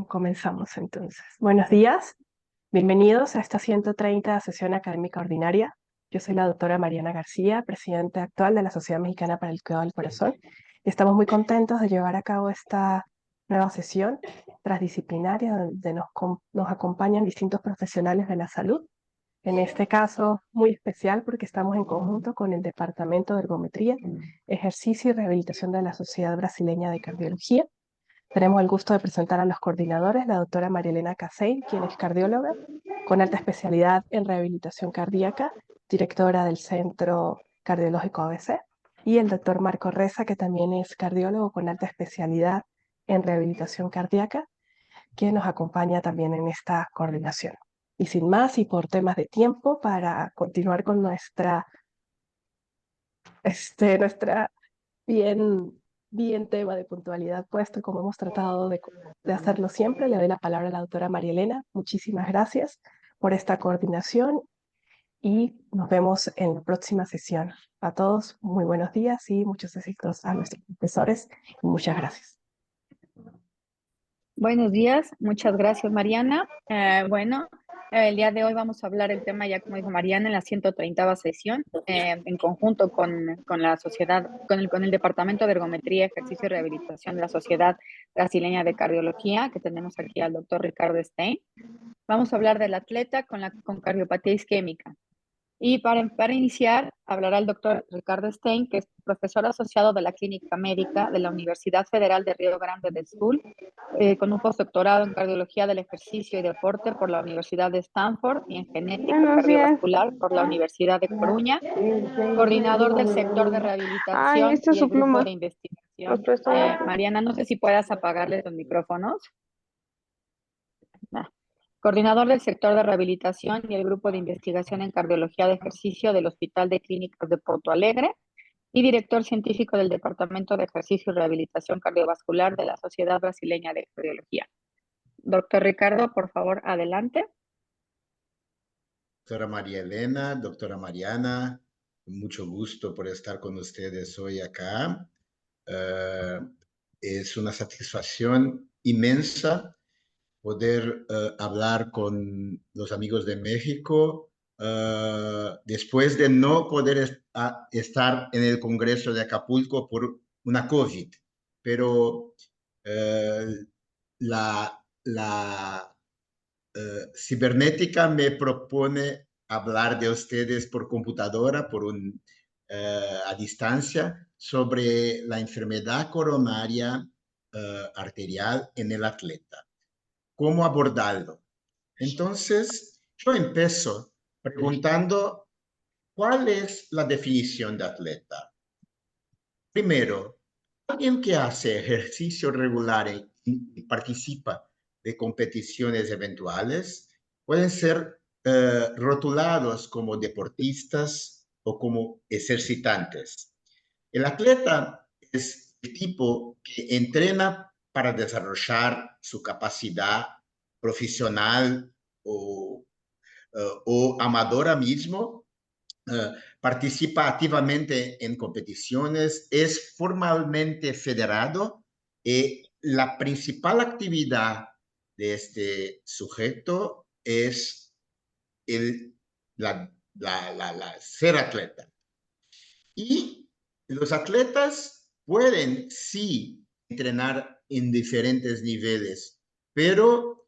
Comenzamos entonces. Buenos días, bienvenidos a esta 130 sesión académica ordinaria. Yo soy la doctora Mariana García, presidenta actual de la Sociedad Mexicana para el Cuidado del Corazón. Y estamos muy contentos de llevar a cabo esta nueva sesión transdisciplinaria donde nos acompañan distintos profesionales de la salud. En este caso, muy especial porque estamos en conjunto con el Departamento de Ergometría, Ejercicio y Rehabilitación de la Sociedad Brasileña de Cardiología. Tenemos el gusto de presentar a los coordinadores, la doctora Marielena Casey, quien es cardióloga, con alta especialidad en rehabilitación cardíaca, directora del Centro Cardiológico ABC, y el doctor Marco Reza, que también es cardiólogo con alta especialidad en rehabilitación cardíaca, quien nos acompaña también en esta coordinación. Y sin más, y por temas de tiempo, para continuar con nuestra bien tema de puntualidad puesto, como hemos tratado de hacerlo siempre, le doy la palabra a la doctora María Elena. Muchísimas gracias por esta coordinación y nos vemos en la próxima sesión. A todos, muy buenos días y muchos éxitos a nuestros profesores. Muchas gracias. Buenos días, muchas gracias Mariana. El día de hoy vamos a hablar el tema, ya como dijo Mariana, en la 130ª sesión, en conjunto con la sociedad, con el Departamento de Ergometría, Ejercicio y Rehabilitación de la Sociedad Brasileña de Cardiología, que tenemos aquí al doctor Ricardo Stein. Vamos a hablar del atleta con cardiopatía isquémica. Y para iniciar, hablará el doctor Ricardo Stein, que es profesor asociado de la Clínica Médica de la Universidad Federal de Río Grande do Sul, con un postdoctorado en Cardiología del Ejercicio y Deporte por la Universidad de Stanford y en Genética Cardiovascular por la Universidad de Coruña, coordinador del sector de rehabilitación y el grupo de investigación. Mariana, no sé si puedas apagarle los micrófonos. Coordinador del sector de rehabilitación y el grupo de investigación en cardiología de ejercicio del Hospital de Clínicas de Porto Alegre y director científico del Departamento de Ejercicio y Rehabilitación Cardiovascular de la Sociedad Brasileña de Cardiología. Doctor Ricardo, por favor, adelante. Doctora María Elena, doctora Mariana, mucho gusto por estar con ustedes hoy acá. Es una satisfacción inmensa poder hablar con los amigos de México después de no poder estar en el Congreso de Acapulco por una COVID. Pero la cibernética me propone hablar de ustedes por computadora, a distancia, sobre la enfermedad coronaria arterial en el atleta. ¿Cómo abordarlo? Entonces, yo empiezo preguntando, ¿cuál es la definición de atleta? Primero, alguien que hace ejercicio regular y participa de competiciones eventuales pueden ser rotulados como deportistas o como ejercitantes. El atleta es el tipo que entrena para desarrollar su capacidad profesional o amadora mismo. Participa activamente en competiciones, es formalmente federado y la principal actividad de este sujeto es ser atleta. Y los atletas pueden sí entrenar en diferentes niveles, pero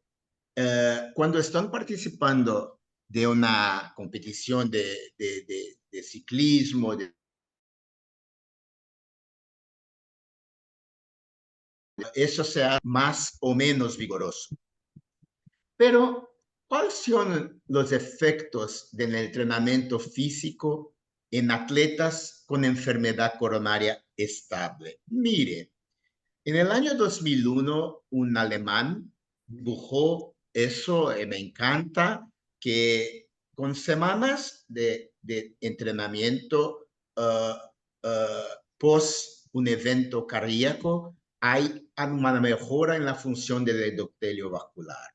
cuando están participando de una competición de ciclismo, eso sea más o menos vigoroso. Pero, ¿cuáles son los efectos del entrenamiento físico en atletas con enfermedad coronaria estable? Mire, en el año 2001, un alemán dibujó eso, me encanta, que con semanas de entrenamiento post un evento cardíaco, hay una mejora en la función del endotelio vascular.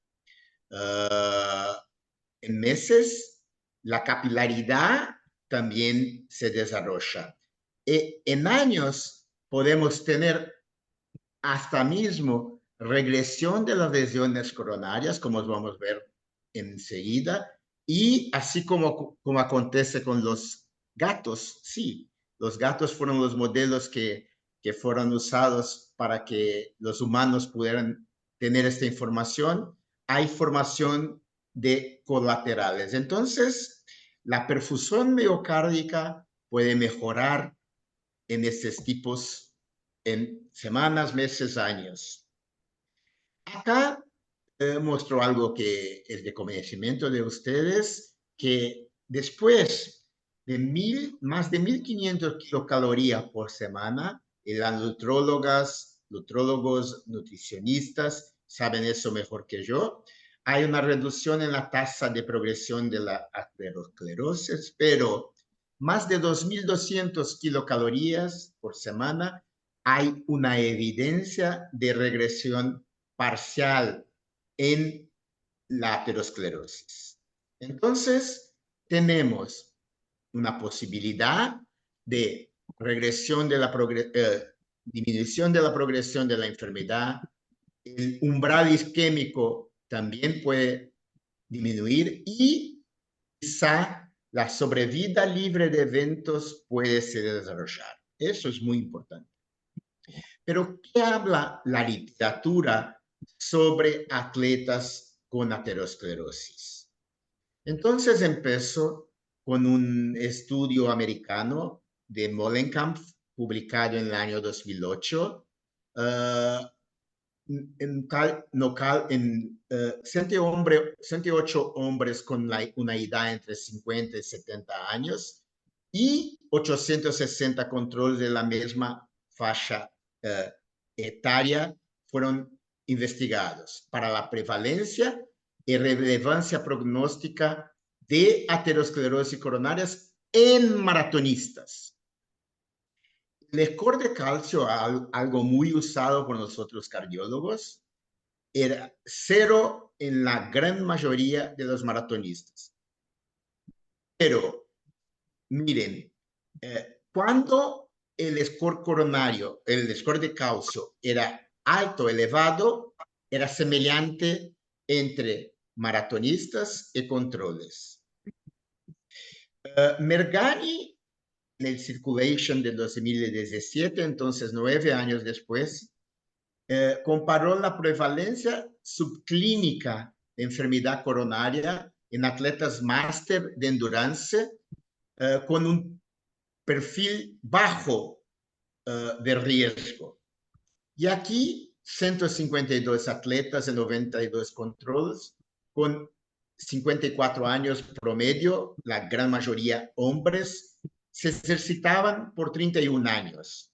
En meses, la capilaridad también se desarrolla. En años podemos tener hasta mismo regresión de las lesiones coronarias, como vamos a ver enseguida, y así como acontece con los gatos, sí, los gatos fueron los modelos que fueron usados para que los humanos pudieran tener esta información. Hay formación de colaterales. Entonces, la perfusión miocárdica puede mejorar en estos tipos en semanas, meses, años. Acá muestro algo que es de conocimiento de ustedes, que después de más de 1.500 kilocalorías por semana, y las nutrólogos, nutricionistas saben eso mejor que yo, hay una reducción en la tasa de progresión de la aterosclerosis, pero más de 2.200 kilocalorías por semana, hay una evidencia de regresión parcial en la aterosclerosis. Entonces, tenemos una posibilidad de regresión de la disminución de la progresión de la enfermedad. El umbral isquémico también puede disminuir y quizá la sobrevida libre de eventos puede se desarrollar. Eso es muy importante. Pero, ¿qué habla la literatura sobre atletas con aterosclerosis? Entonces empezó con un estudio americano de Molenkamp, publicado en el año 2008, en 108 hombres con una edad entre 50 y 70 años y 860 controles de la misma faixa etaria fueron investigados para la prevalencia y relevancia prognóstica de aterosclerosis coronarias en maratonistas. El score de calcio, algo muy usado por nosotros cardiólogos, era 0 en la gran mayoría de los maratonistas. Pero, miren, cuando el score coronario, el score de calcio era alto, elevado, era semejante entre maratonistas y controles. Mergani, en el Circulation de 2017, entonces 9 años después, comparó la prevalencia subclínica de enfermedad coronaria en atletas máster de endurance con un perfil bajo de riesgo. Y aquí 152 atletas en 92 controles con 54 años promedio, la gran mayoría hombres, se ejercitaban por 31 años.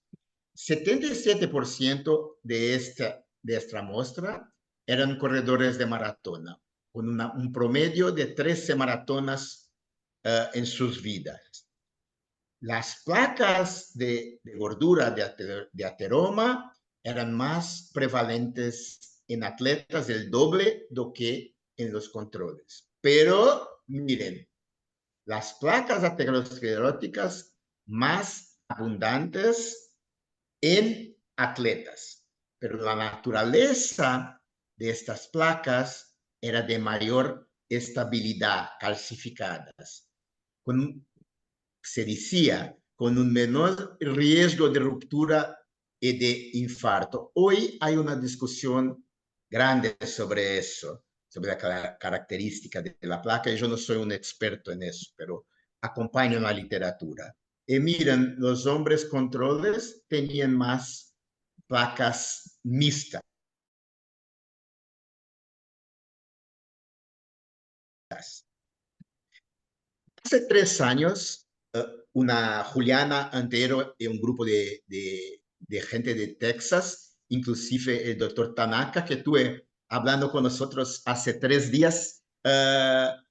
77% de esta muestra eran corredores de maratona, con un promedio de 13 maratonas en sus vidas. Las placas de gordura de ateroma eran más prevalentes en atletas del doble do que en los controles. Pero miren, las placas ateroscleróticas más abundantes en atletas, pero la naturaleza de estas placas era de mayor estabilidad, calcificadas, se decía, con un menor riesgo de ruptura y de infarto. Hoy hay una discusión grande sobre eso, sobre la característica de la placa, y yo no soy un experto en eso, pero acompaño la literatura. Y miren, los hombres controles tenían más placas mixtas. Hace 3 años, una Juliana Antero y un grupo de gente de Texas, inclusive el doctor Tanaka, que estuve hablando con nosotros hace 3 días,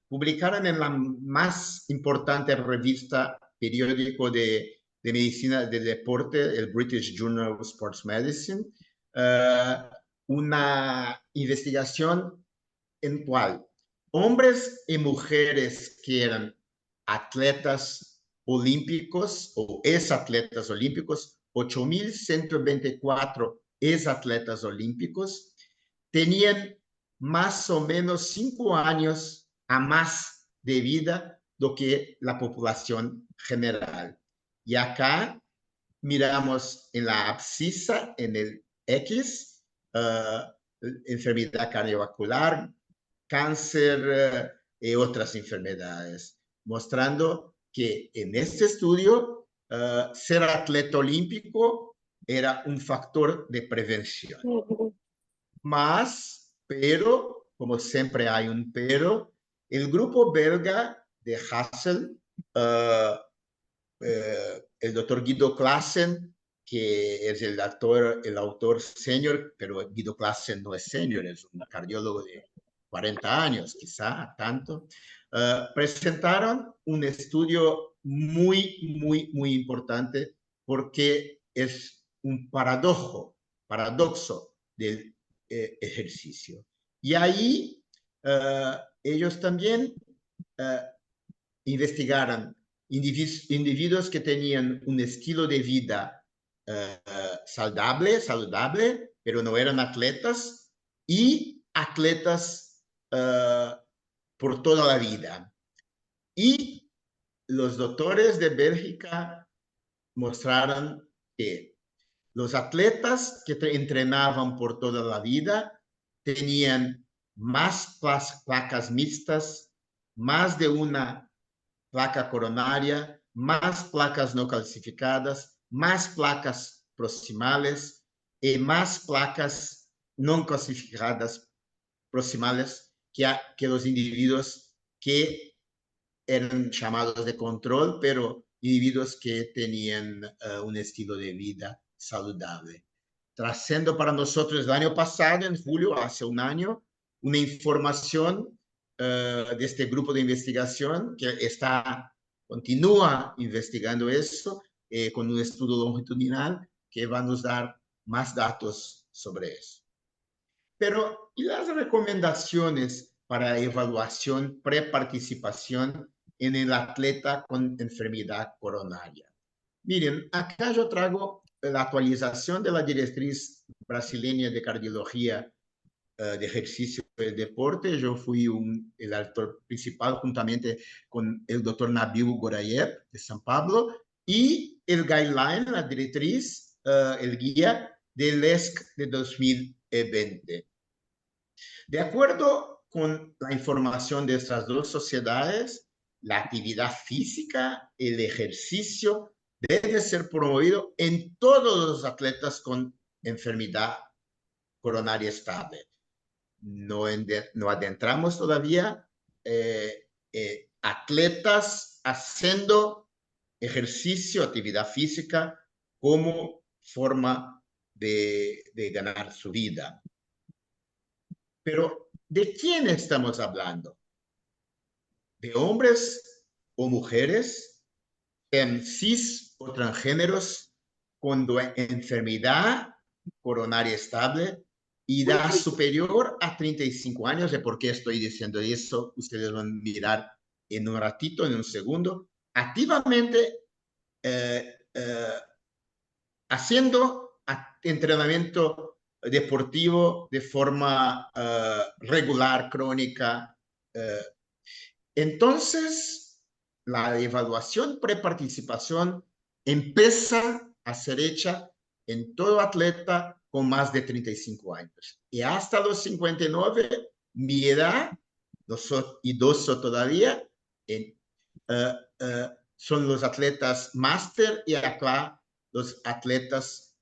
publicaron en la más importante revista periódico de medicina de deporte, el British Journal of Sports Medicine, una investigación en cual hombres y mujeres que eran atletas olímpicos o exatletas olímpicos, 8.124 exatletas olímpicos, tenían más o menos 5 años a más de vida do que la población general. Y acá miramos en la abscisa, en el X, enfermedad cardiovascular, cáncer y otras enfermedades, mostrando que en este estudio ser atleta olímpico era un factor de prevención. Pero, como siempre hay un pero, el grupo belga de Hassel, el doctor Guido Claassen, que es el autor senior, pero Guido Claassen no es senior, es un cardiólogo de 40 años, quizá tanto, presentaron un estudio muy importante porque es un paradoxo del ejercicio. Y ahí ellos también investigaron individuos que tenían un estilo de vida saludable, pero no eran atletas, y atletas por toda la vida. Y los doctores de Bélgica mostraron que los atletas que entrenaban por toda la vida tenían más placas mixtas, más de una placa coronaria, más placas no calcificadas, más placas proximales y más placas no calcificadas proximales que los individuos que eran llamados de control, pero individuos que tenían un estilo de vida saludable. Trayendo para nosotros el año pasado, en julio, hace un año, una información de este grupo de investigación que continúa investigando eso con un estudio longitudinal que va a nos dar más datos sobre eso. Pero, ¿y las recomendaciones para evaluación preparticipación en el atleta con enfermedad coronaria? Miren, acá yo traigo la actualización de la directriz brasileña de cardiología de ejercicio y deporte. Yo fui el autor principal juntamente con el doctor Nabil Gorayev de San Pablo, y el guideline, la directriz, el guía del ESC de 2020. De acuerdo con la información de estas dos sociedades, la actividad física, el ejercicio, debe ser promovido en todos los atletas con enfermedad coronaria estable. No adentramos todavía atletas haciendo ejercicio, actividad física como forma de ganar su vida. Pero, ¿de quién estamos hablando? ¿De hombres o mujeres, cis o transgéneros, con enfermedad coronaria estable y edad superior a 35 años? ¿De por qué estoy diciendo eso? Ustedes van a mirar en un ratito, en un segundo. Activamente haciendo entrenamiento deportivo de forma regular, crónica. Entonces, la evaluación preparticipación empieza a ser hecha en todo atleta con más de 35 años. Y hasta los 59, mi edad, idoso todavía, son los atletas máster, y acá los atletas,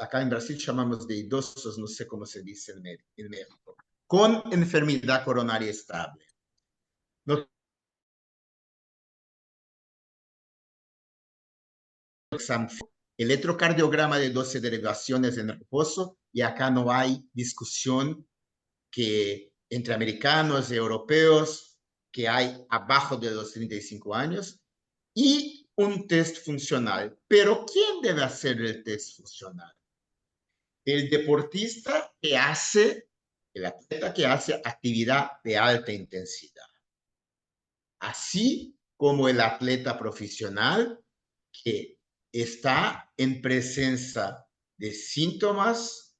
acá en Brasil llamamos de idosos, no sé cómo se dice en México, con enfermedad coronaria estable. Electrocardiograma de 12 derivaciones en reposo, y acá no hay discusión que entre americanos y europeos que hay abajo de los 35 años, y un test funcional. Pero ¿quién debe hacer el test funcional? El deportista que hace, el atleta que hace actividad de alta intensidad, así como el atleta profesional que está en presencia de síntomas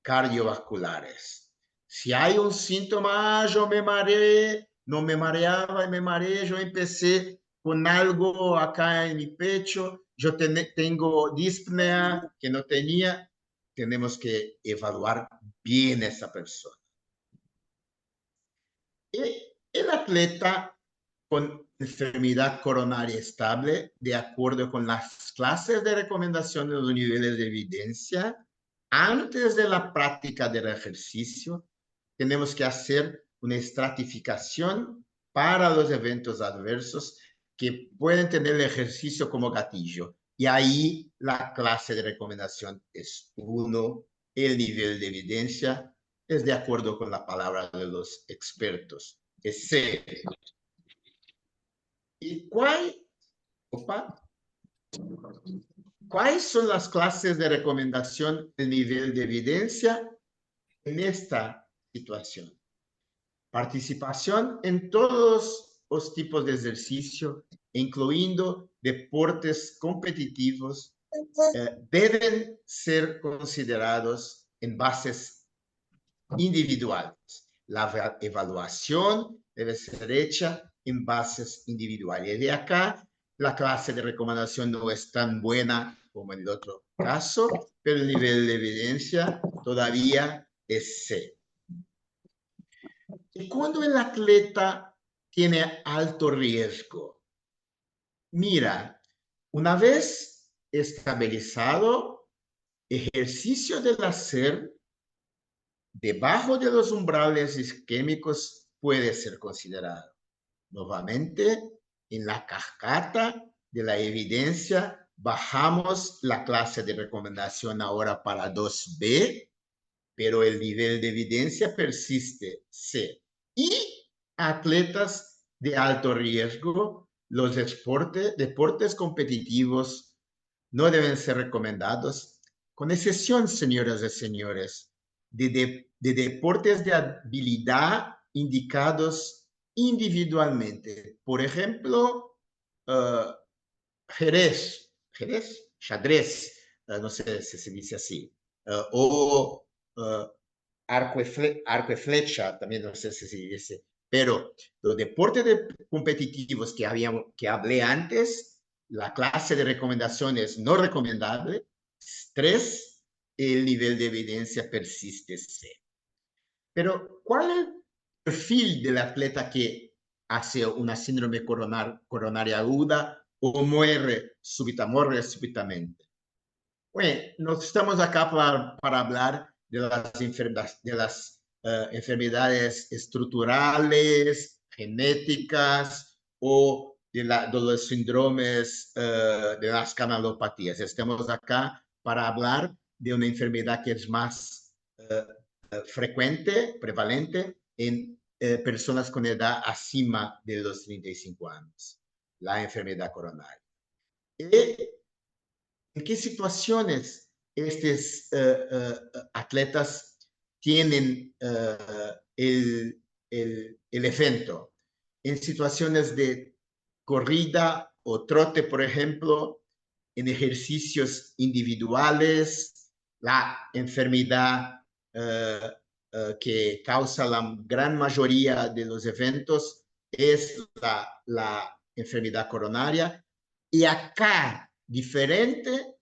cardiovasculares. Si hay un síntoma, yo me mareé, no me mareaba y me mareé, yo empecé con algo acá en mi pecho, yo tengo dispnea que no tenía, tenemos que evaluar bien a esa persona. El atleta con enfermedad coronaria estable, de acuerdo con las clases de recomendación de los niveles de evidencia, antes de la práctica del ejercicio, tenemos que hacer una estratificación para los eventos adversos que pueden tener el ejercicio como gatillo. Y ahí la clase de recomendación es 1, el nivel de evidencia es de acuerdo con la palabra de los expertos, es 0. ¿Y cuáles son las clases de recomendación del nivel de evidencia en esta situación? Participación en todos los tipos de ejercicio, incluyendo deportes competitivos, deben ser considerados en bases individuales. La evaluación debe ser hecha en bases individuales. De acá, la clase de recomendación no es tan buena como en el otro caso, pero el nivel de evidencia todavía es C. Y cuando el atleta tiene alto riesgo, mira, una vez estabilizado, ejercicio del hacer debajo de los umbrales isquémicos puede ser considerado. Nuevamente, en la cascata de la evidencia, bajamos la clase de recomendación ahora para 2B, pero el nivel de evidencia persiste C. Y atletas de alto riesgo, los deportes competitivos no deben ser recomendados, con excepción, señoras y señores, de deportes de habilidad indicados individualmente. Por ejemplo, xadrez, no sé si se dice así, o arco y flecha, también no sé si se dice, pero los deportes competitivos que hablé antes, la clase de recomendaciones no recomendable, 3, el nivel de evidencia persiste C. Pero, ¿cuál es el perfil del atleta que hace una síndrome coronaria aguda o muere súbitamente? Bueno, nos estamos acá para hablar de las enfermedades estructurales, genéticas o de los síndromes de las canalopatías. Estamos acá para hablar de una enfermedad que es más frecuente, prevalente en personas con edad acima de los 35 años, la enfermedad coronaria. ¿En qué situaciones estos atletas tienen el evento? En situaciones de corrida o trote, por ejemplo, en ejercicios individuales, la enfermedad que causa la gran mayoría de los eventos es la enfermedad coronaria. Y acá, diferente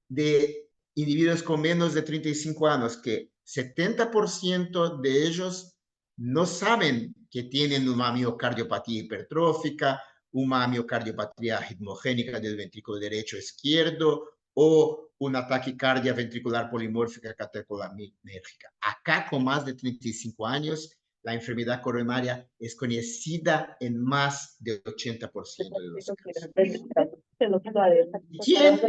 de individuos con menos de 35 años, que 70% de ellos no saben que tienen una miocardiopatía hipertrófica, una miocardiopatía ritmogénica del ventrículo derecho izquierdo o una taquicardia ventricular polimórfica catecolamínérgica. Acá, con más de 35 años, la enfermedad coronaria es conocida en más del 80% de los casos. ¿Quién?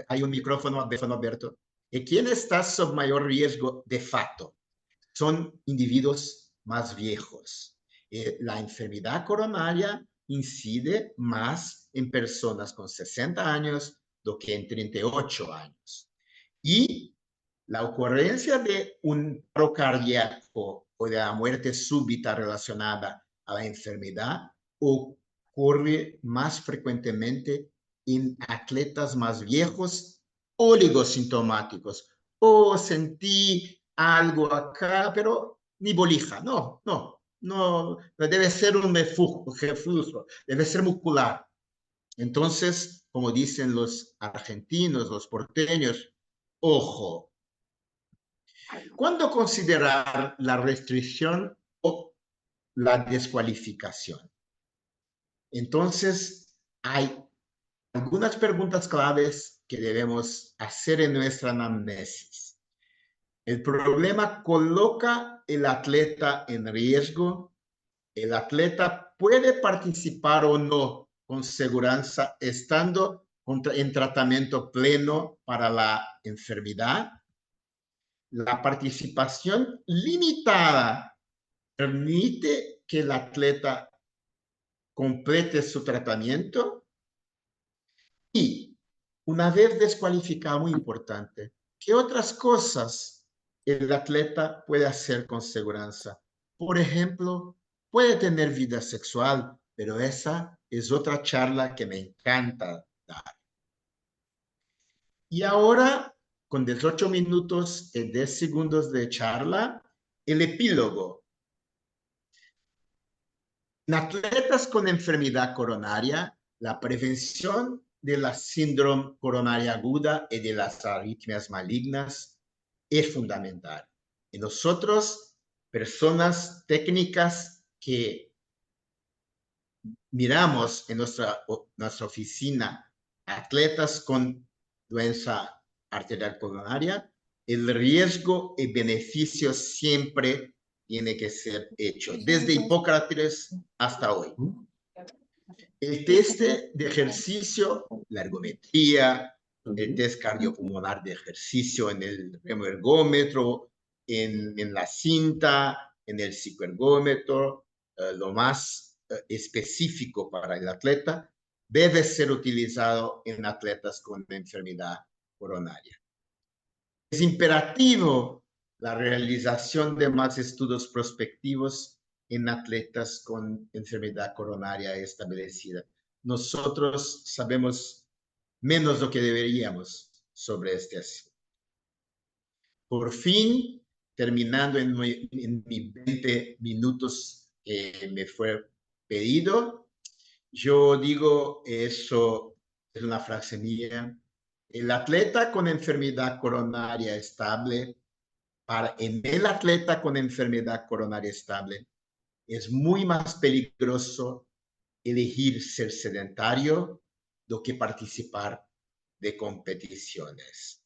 Hay un micrófono abierto. ¿Y quién está sob mayor riesgo de facto? Son individuos más viejos. La enfermedad coronaria incide más en personas con 60 años do que en 38 años. Y la ocurrencia de un paro cardíaco o de la muerte súbita relacionada a la enfermedad ocurre más frecuentemente en atletas más viejos oligosintomáticos. O sentí algo acá, pero ni bolija. No, no, no. Debe ser un reflujo, debe ser muscular. Entonces, como dicen los argentinos, los porteños, ojo. ¿Cuándo considerar la restricción o la descualificación? Entonces, hay algunas preguntas claves que debemos hacer en nuestra anamnesis. El problema coloca el atleta en riesgo. El atleta puede participar o no con seguridad estando en tratamiento pleno para la enfermedad. La participación limitada permite que el atleta complete su tratamiento y una vez descualificado, muy importante, ¿qué otras cosas el atleta puede hacer con seguridad? Por ejemplo, puede tener vida sexual, pero esa es otra charla que me encanta dar. Y ahora, con 18 minutos y 10 segundos de charla, el epílogo. En atletas con enfermedad coronaria, la prevención de la síndrome coronaria aguda y de las arritmias malignas es fundamental. En nosotros, personas técnicas que miramos en nuestra oficina atletas con doença arterial coronaria, el riesgo y beneficio siempre tiene que ser hecho, desde Hipócrates hasta hoy. El test de ejercicio, la ergometría, el test cardiopulmonar de ejercicio en el remoergómetro, en la cinta, en el psicoergómetro, lo más específico para el atleta, debe ser utilizado en atletas con enfermedad coronaria. Es imperativo la realización de más estudios prospectivos en atletas con enfermedad coronaria establecida. Nosotros sabemos menos lo que deberíamos sobre este asunto. Por fin, terminando en mis 20 minutos que me fue pedido, yo digo, eso es una frase mía, el atleta con enfermedad coronaria estable, en el atleta con enfermedad coronaria estable, es muy más peligroso elegir ser sedentario do que participar de competiciones.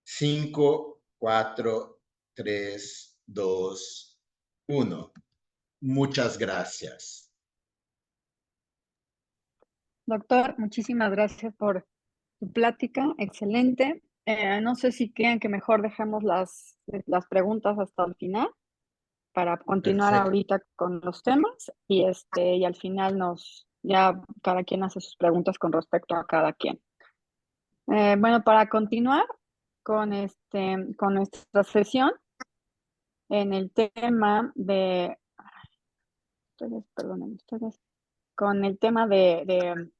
5, 4, 3, 2, 1. Muchas gracias. Doctor, muchísimas gracias por tu plática, excelente. No sé si quieren que mejor dejemos las preguntas hasta el final para continuar Perfecto. ahorita con los temas y al final ya cada quien hace sus preguntas con respecto a cada quien. Bueno, para continuar con nuestra sesión en el tema de, con el tema de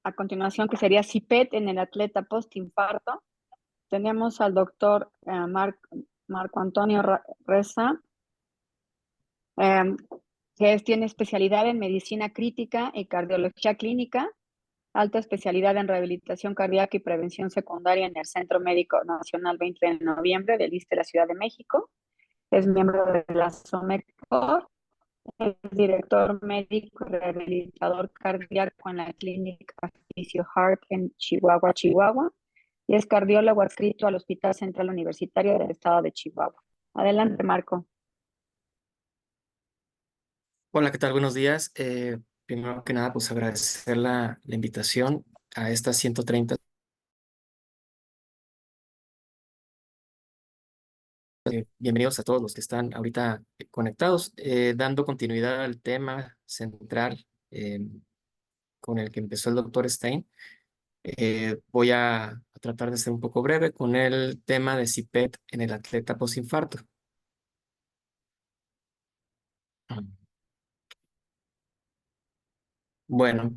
a continuación, que sería CIPET en el atleta postinfarto. Tenemos al doctor Marco Antonio Reza, que tiene especialidad en medicina crítica y cardiología clínica, alta especialidad en rehabilitación cardíaca y prevención secundaria en el Centro Médico Nacional 20 de noviembre del ISSSTE de la Ciudad de México. Es miembro de la SOMECOR, es director médico y rehabilitador cardíaco en la clínica Physio Heart en Chihuahua, Chihuahua, y es cardiólogo adscrito al Hospital Central Universitario del Estado de Chihuahua. Adelante, Marco. Hola, ¿qué tal? Buenos días. Primero que nada, pues agradecer la invitación a estas 130. Bienvenidos a todos los que están ahorita conectados, dando continuidad al tema central con el que empezó el doctor Stein. Voy a tratar de ser un poco breve con el tema de CIPET en el atleta postinfarto. Bueno,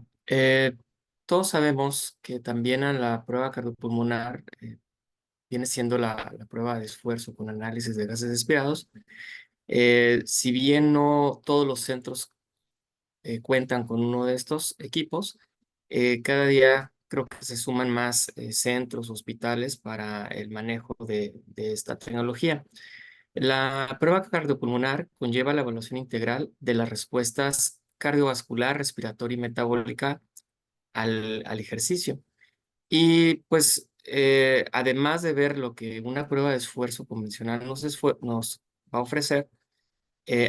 todos sabemos que también a la prueba cardiopulmonar viene siendo la prueba de esfuerzo con análisis de gases respirados. Si bien no todos los centros cuentan con uno de estos equipos, cada día creo que se suman más centros, hospitales para el manejo de esta tecnología. La prueba cardiopulmonar conlleva la evaluación integral de las respuestas cardiovascular, respiratoria y metabólica al ejercicio. Y pues, además de ver lo que una prueba de esfuerzo convencional nos va a ofrecer,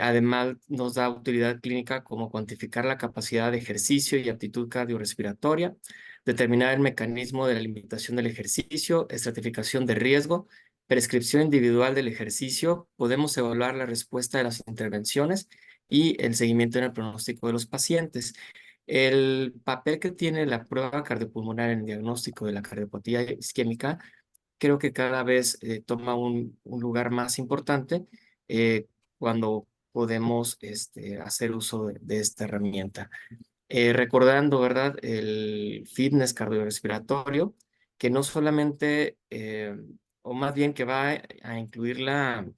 además nos da utilidad clínica como cuantificar la capacidad de ejercicio y aptitud cardiorrespiratoria, determinar el mecanismo de la limitación del ejercicio, estratificación de riesgo, prescripción individual del ejercicio. Podemos evaluar la respuesta de las intervenciones y el seguimiento en el pronóstico de los pacientes. El papel que tiene la prueba cardiopulmonar en el diagnóstico de la cardiopatía isquémica creo que cada vez toma un lugar más importante cuando podemos hacer uso de esta herramienta. Recordando, ¿verdad? El fitness cardiorrespiratorio, que no solamente, o más bien que va a incluir la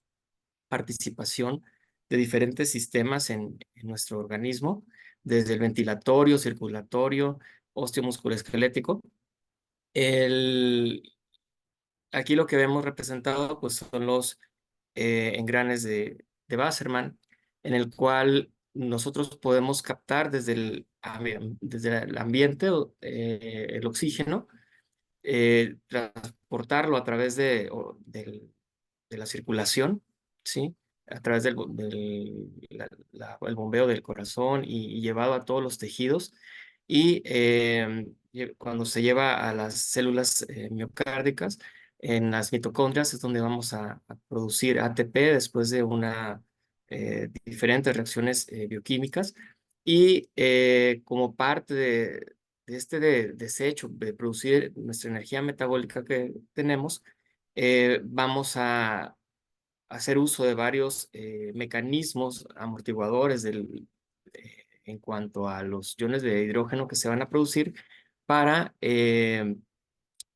participación de diferentes sistemas en nuestro organismo, desde el ventilatorio, circulatorio, osteomusculoesquelético. Aquí lo que vemos representado pues, son los engranes de Wassermann, en el cual nosotros podemos captar desde el ambiente el oxígeno, transportarlo a través de la circulación, ¿sí? A través el bombeo del corazón y llevado a todos los tejidos. Y cuando se lleva a las células miocárdicas, en las mitocondrias es donde vamos a producir ATP después de diferentes reacciones bioquímicas. Y como parte de este desecho de producir nuestra energía metabólica que tenemos, vamos a hacer uso de varios mecanismos amortiguadores en cuanto a los iones de hidrógeno que se van a producir para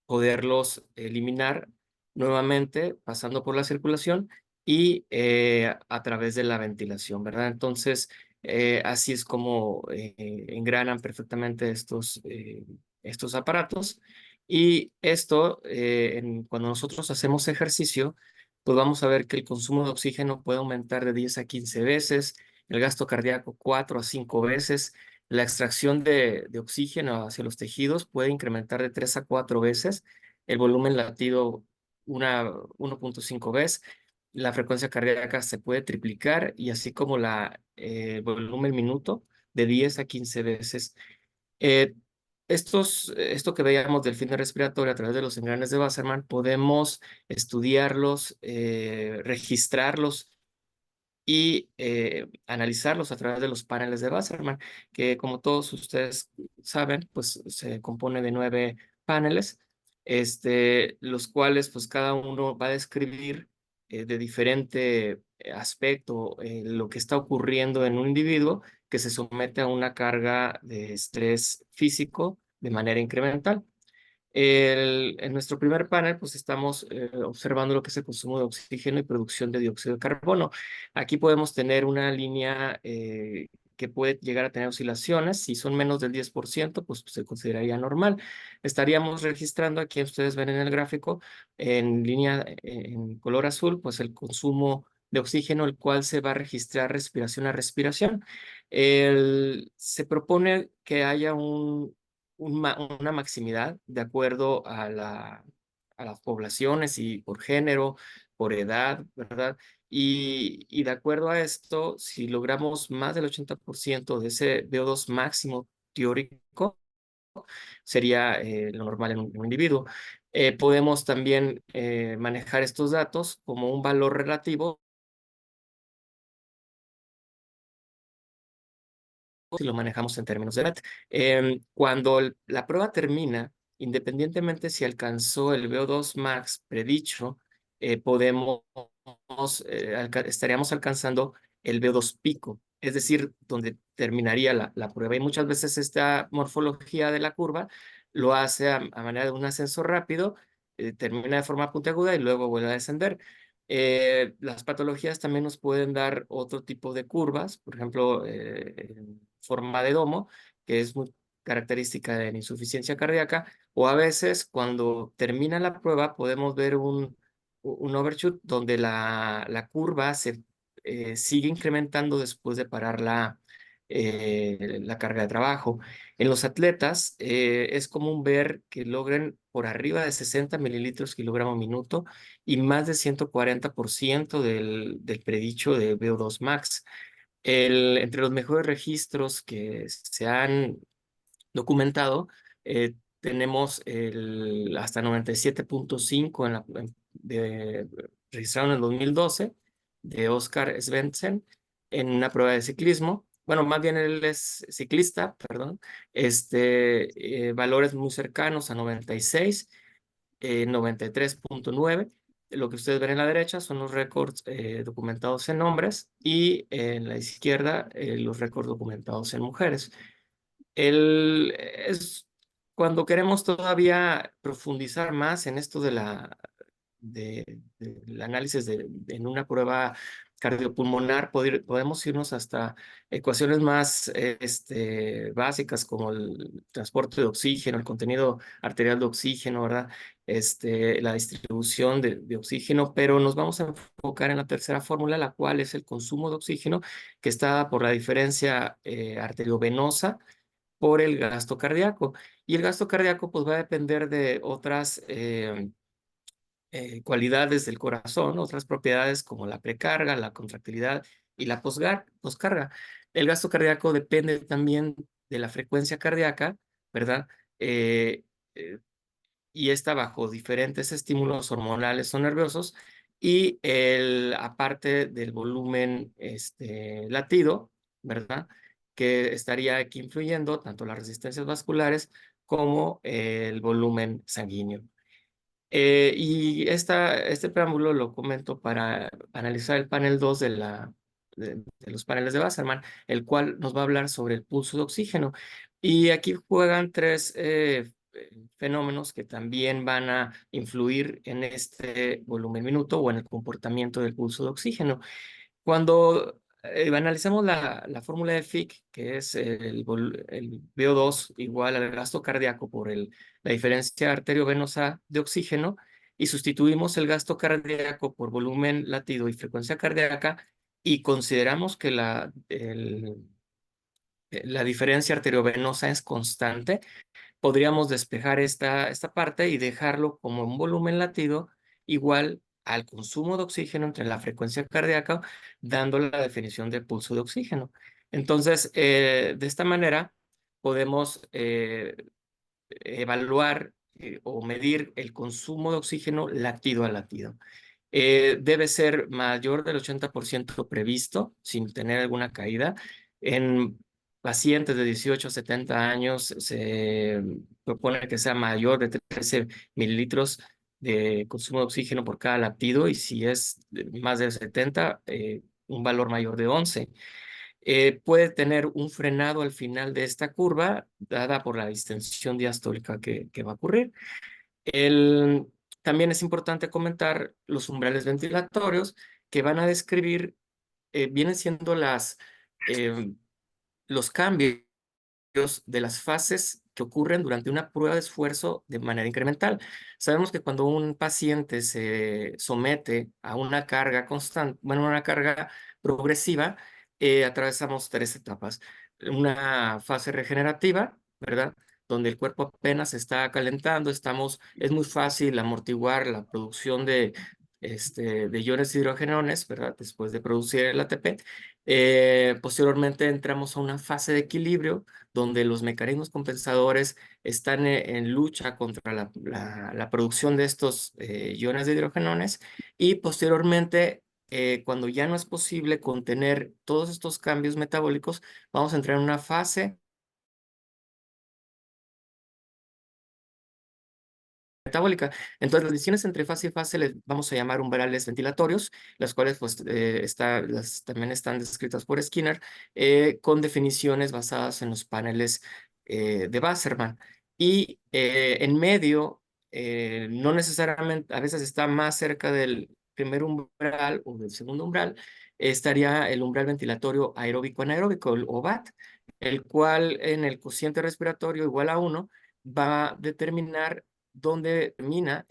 poderlos eliminar nuevamente pasando por la circulación y a través de la ventilación, ¿verdad? Entonces, así es como engranan perfectamente estos aparatos. Y esto, cuando nosotros hacemos ejercicio, pues vamos a ver que el consumo de oxígeno puede aumentar de 10 a 15 veces, el gasto cardíaco 4 a 5 veces, la extracción de oxígeno hacia los tejidos puede incrementar de 3 a 4 veces, el volumen latido 1.5 veces, la frecuencia cardíaca se puede triplicar y así como el volumen minuto de 10 a 15 veces. Eh, esto que veíamos del fitness respiratorio a través de los engranes de Wassermann, podemos estudiarlos, registrarlos y analizarlos a través de los paneles de Wassermann, que como todos ustedes saben, pues se compone de 9 paneles, los cuales pues cada uno va a describir de diferente aspecto lo que está ocurriendo en un individuo que se somete a una carga de estrés físico de manera incremental. En nuestro primer panel, pues estamos observando lo que es el consumo de oxígeno y producción de dióxido de carbono. Aquí podemos tener una línea que puede llegar a tener oscilaciones. Si son menos del 10%, pues se consideraría normal. Estaríamos registrando, aquí ustedes ven en el gráfico, en línea en color azul, pues el consumo de oxígeno, el cual se va a registrar respiración a respiración. Se propone que haya una maximidad de acuerdo a las poblaciones y por género, por edad, ¿verdad? Y de acuerdo a esto, si logramos más del 80% de ese VO2 máximo teórico, sería lo normal en un individuo. Podemos también manejar estos datos como un valor relativo si lo manejamos en términos de edad. Cuando la prueba termina, independientemente si alcanzó el VO2 max predicho, estaríamos alcanzando el VO2 pico, es decir, donde terminaría la prueba. Y muchas veces esta morfología de la curva lo hace a manera de un ascenso rápido, termina de forma puntiaguda y luego vuelve a descender. Las patologías también nos pueden dar otro tipo de curvas, por ejemplo, en forma de domo, que es muy característica de la insuficiencia cardíaca, o a veces cuando termina la prueba podemos ver un overshoot donde la curva se sigue incrementando después de parar la carga de trabajo. En los atletas es común ver que logren por arriba de 60 mililitros kilogramo minuto y más de 140% del predicho de VO2 max. Entre los mejores registros que se han documentado, tenemos hasta 97.5 registrado en el 2012 de Oscar Svensson en una prueba de ciclismo. Bueno, más bien él es ciclista, perdón. Valores muy cercanos a 96, 93.9. Lo que ustedes ven en la derecha son los récords documentados en hombres y en la izquierda los récords documentados en mujeres. Es cuando queremos todavía profundizar más en esto del análisis en una prueba cardiopulmonar, podemos irnos hasta ecuaciones más básicas como el transporte de oxígeno, el contenido arterial de oxígeno, ¿verdad? La distribución de oxígeno, pero nos vamos a enfocar en la tercera fórmula, la cual es el consumo de oxígeno, que está por la diferencia arteriovenosa por el gasto cardíaco. Y el gasto cardíaco pues va a depender de otras cualidades del corazón, otras propiedades como la precarga, la contractilidad y la poscarga. El gasto cardíaco depende también de la frecuencia cardíaca, ¿verdad? Eh, eh, y está bajo diferentes estímulos hormonales o nerviosos y aparte del volumen latido, ¿verdad? Que estaría aquí influyendo tanto las resistencias vasculares como el volumen sanguíneo. Y este preámbulo lo comento para analizar el panel 2 de los paneles de Wasserman, el cual nos va a hablar sobre el pulso de oxígeno. Y aquí juegan tres fenómenos que también van a influir en este volumen minuto o en el comportamiento del pulso de oxígeno. Cuando analizamos la fórmula de Fick, que es el VO2 igual al gasto cardíaco por la diferencia arteriovenosa de oxígeno, y sustituimos el gasto cardíaco por volumen latido y frecuencia cardíaca, y consideramos que la diferencia arteriovenosa es constante, podríamos despejar esta parte y dejarlo como un volumen latido igual al consumo de oxígeno entre la frecuencia cardíaca, dando la definición de pulso de oxígeno. Entonces, de esta manera podemos evaluar o medir el consumo de oxígeno latido a latido. Debe ser mayor del 80% previsto, sin tener alguna caída. En pacientes de 18 a 70 años se propone que sea mayor de 13 mililitros de consumo de oxígeno por cada latido, y si es más de 70, un valor mayor de 11. Puede tener un frenado al final de esta curva, dada por la distensión diastólica que va a ocurrir. También es importante comentar los umbrales ventilatorios que van a describir, vienen siendo los cambios de las fases que ocurren durante una prueba de esfuerzo de manera incremental. Sabemos que cuando un paciente se somete a una carga constante, bueno, una carga progresiva, atravesamos tres etapas. Una fase regenerativa, ¿verdad? Donde el cuerpo apenas se está calentando, es muy fácil amortiguar la producción de iones hidrogenones, ¿verdad? Después de producir el ATP. Posteriormente entramos a una fase de equilibrio donde los mecanismos compensadores están en lucha contra la producción de estos iones de hidrogenones, y posteriormente, cuando ya no es posible contener todos estos cambios metabólicos, vamos a entrar en una fase metabólica. Entonces, las decisiones entre fase y fase les vamos a llamar umbrales ventilatorios, las cuales pues, también están descritas por Skinner, con definiciones basadas en los paneles de Wassermann. Y en medio, no necesariamente, a veces está más cerca del primer umbral o del segundo umbral, estaría el umbral ventilatorio aeróbico anaeróbico, o VAT, el cual en el cociente respiratorio igual a 1 va a determinar dónde termina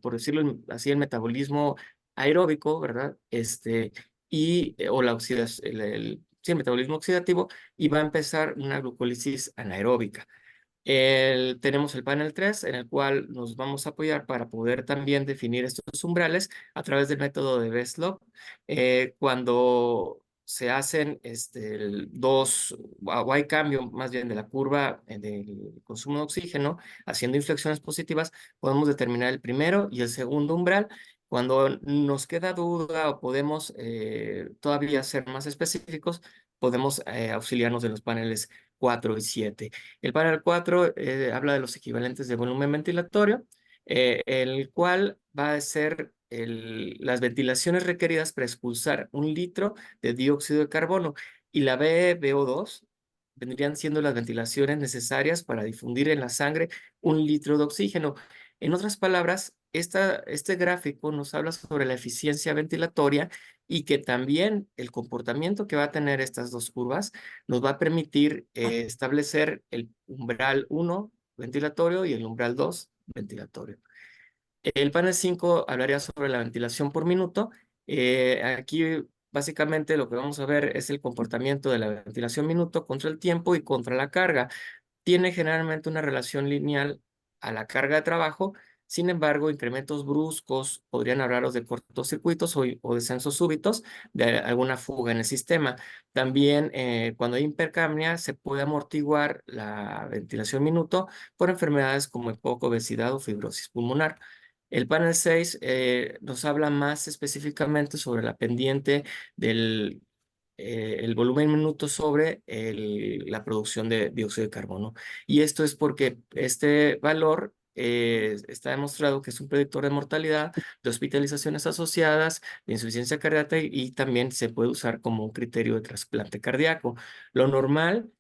por decirlo así, el metabolismo aeróbico, ¿verdad? O la oxidación, sí, el metabolismo oxidativo, y va a empezar una glucólisis anaeróbica. Tenemos el panel 3, en el cual nos vamos a apoyar para poder también definir estos umbrales a través del método de Best-Log. Cuando se hacen o hay cambio más bien de la curva del consumo de oxígeno, haciendo inflexiones positivas, podemos determinar el primero y el segundo umbral. Cuando nos queda duda o podemos todavía ser más específicos, podemos auxiliarnos de los paneles 4 y 7. El panel 4 habla de los equivalentes de volumen ventilatorio, el cual va a ser las ventilaciones requeridas para expulsar 1 litro de dióxido de carbono, y la BeO2 vendrían siendo las ventilaciones necesarias para difundir en la sangre 1 litro de oxígeno. En otras palabras, este gráfico nos habla sobre la eficiencia ventilatoria, y que también el comportamiento que va a tener estas dos curvas nos va a permitir establecer el umbral 1 ventilatorio y el umbral 2 ventilatorio. El panel 5 hablaría sobre la ventilación por minuto. Aquí básicamente lo que vamos a ver es el comportamiento de la ventilación minuto contra el tiempo y contra la carga. Tiene generalmente una relación lineal a la carga de trabajo. Sin embargo, incrementos bruscos podrían hablaros de cortocircuitos o descensos súbitos de alguna fuga en el sistema. También, cuando hay hipercapnia, se puede amortiguar la ventilación minuto por enfermedades como EPOC, obesidad o fibrosis pulmonar. El panel 6 nos habla más específicamente sobre la pendiente del el volumen minuto sobre la producción de dióxido de carbono. Y esto es porque este valor está demostrado que es un predictor de mortalidad, de hospitalizaciones asociadas, de insuficiencia cardíaca, y también se puede usar como un criterio de trasplante cardíaco. Lo normal,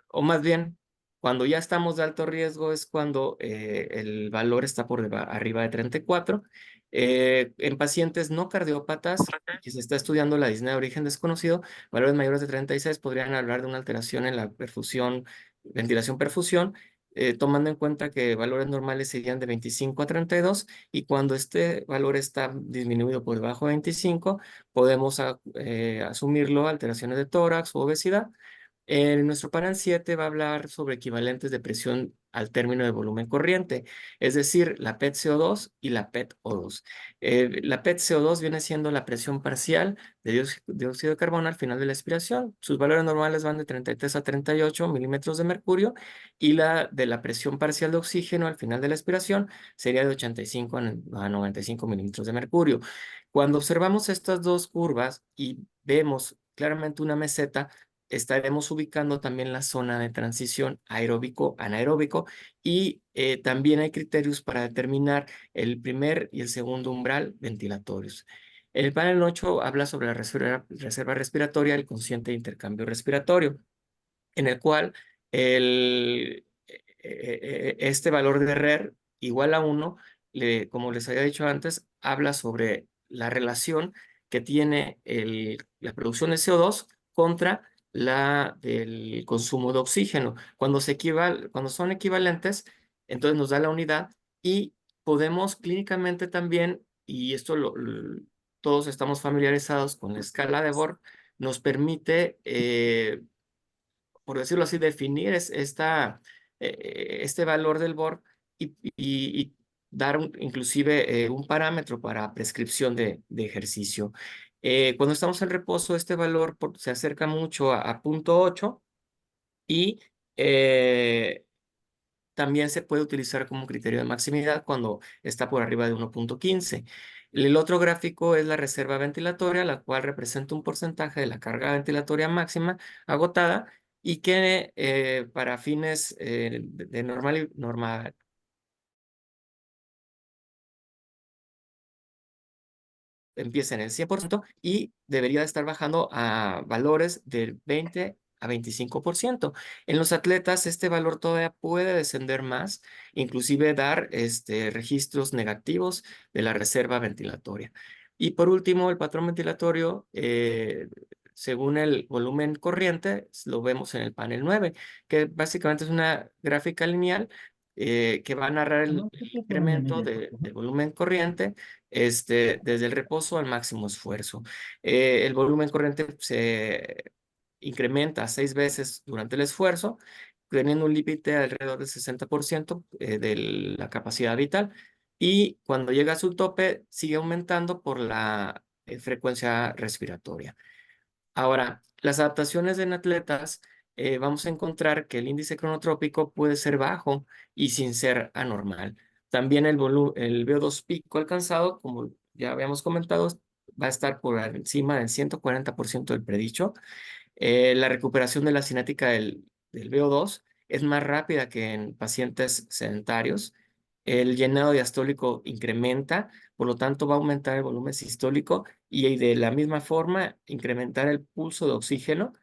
o más bien, cuando ya estamos de alto riesgo, es cuando el valor está arriba de 34. En pacientes no cardiópatas, que se está estudiando la disnea de origen desconocido, valores mayores de 36 podrían hablar de una alteración en la perfusión, ventilación-perfusión, tomando en cuenta que valores normales serían de 25 a 32, y cuando este valor está disminuido por debajo de 25, podemos asumirlo alteraciones de tórax o obesidad. Nuestro panel 7 va a hablar sobre equivalentes de presión al término de volumen corriente, es decir, la PET-CO2 y la PET-O2. La PET-CO2 viene siendo la presión parcial de dióxido de carbono al final de la expiración. Sus valores normales van de 33 a 38 milímetros de mercurio, y la de la presión parcial de oxígeno al final de la expiración sería de 85 a 95 milímetros de mercurio. Cuando observamos estas dos curvas y vemos claramente una meseta, estaremos ubicando también la zona de transición aeróbico-anaeróbico, y también hay criterios para determinar el primer y el segundo umbral ventilatorios. El panel 8 habla sobre la reserva respiratoria, el consciente de intercambio respiratorio, en el cual este valor de RER igual a 1, como les había dicho antes, habla sobre la relación que tiene la producción de CO2 contra la del consumo de oxígeno. Cuando son equivalentes, entonces nos da la unidad, y podemos clínicamente también, y esto todos estamos familiarizados con la escala de Borg, nos permite, por decirlo así, definir este valor del Borg, y dar inclusive un parámetro para prescripción de ejercicio. Cuando estamos en reposo, este valor se acerca mucho a 0.8, y también se puede utilizar como criterio de maximidad cuando está por arriba de 1.15. El otro gráfico es la reserva ventilatoria, la cual representa un porcentaje de la carga ventilatoria máxima agotada, y que para fines de empieza en el 100% y debería de estar bajando a valores del 20 a 25%. En los atletas este valor todavía puede descender más, inclusive dar registros negativos de la reserva ventilatoria. Y por último, el patrón ventilatorio, según el volumen corriente, lo vemos en el panel 9, que básicamente es una gráfica lineal que va a narrar el incremento del volumen corriente desde el reposo al máximo esfuerzo. El volumen corriente se incrementa 6 veces durante el esfuerzo, teniendo un límite alrededor del 60% de la capacidad vital. Y cuando llega a su tope, sigue aumentando por la frecuencia respiratoria. Ahora, las adaptaciones en atletas, vamos a encontrar que el índice cronotrópico puede ser bajo y sin ser anormal. También el VO2 pico alcanzado, como ya habíamos comentado, va a estar por encima del 140% del predicho. La recuperación de la cinética del VO2 es más rápida que en pacientes sedentarios. El llenado diastólico incrementa, por lo tanto va a aumentar el volumen sistólico y de la misma forma incrementar el pulso de oxígeno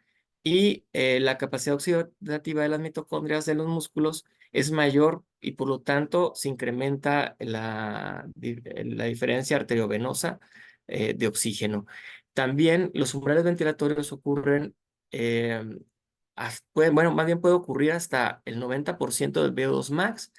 y la capacidad oxidativa de las mitocondrias de los músculos es mayor y por lo tanto se incrementa la diferencia arteriovenosa de oxígeno. También los umbrales ventilatorios ocurren, bueno, más bien puede ocurrir hasta el 90% del VO2 max.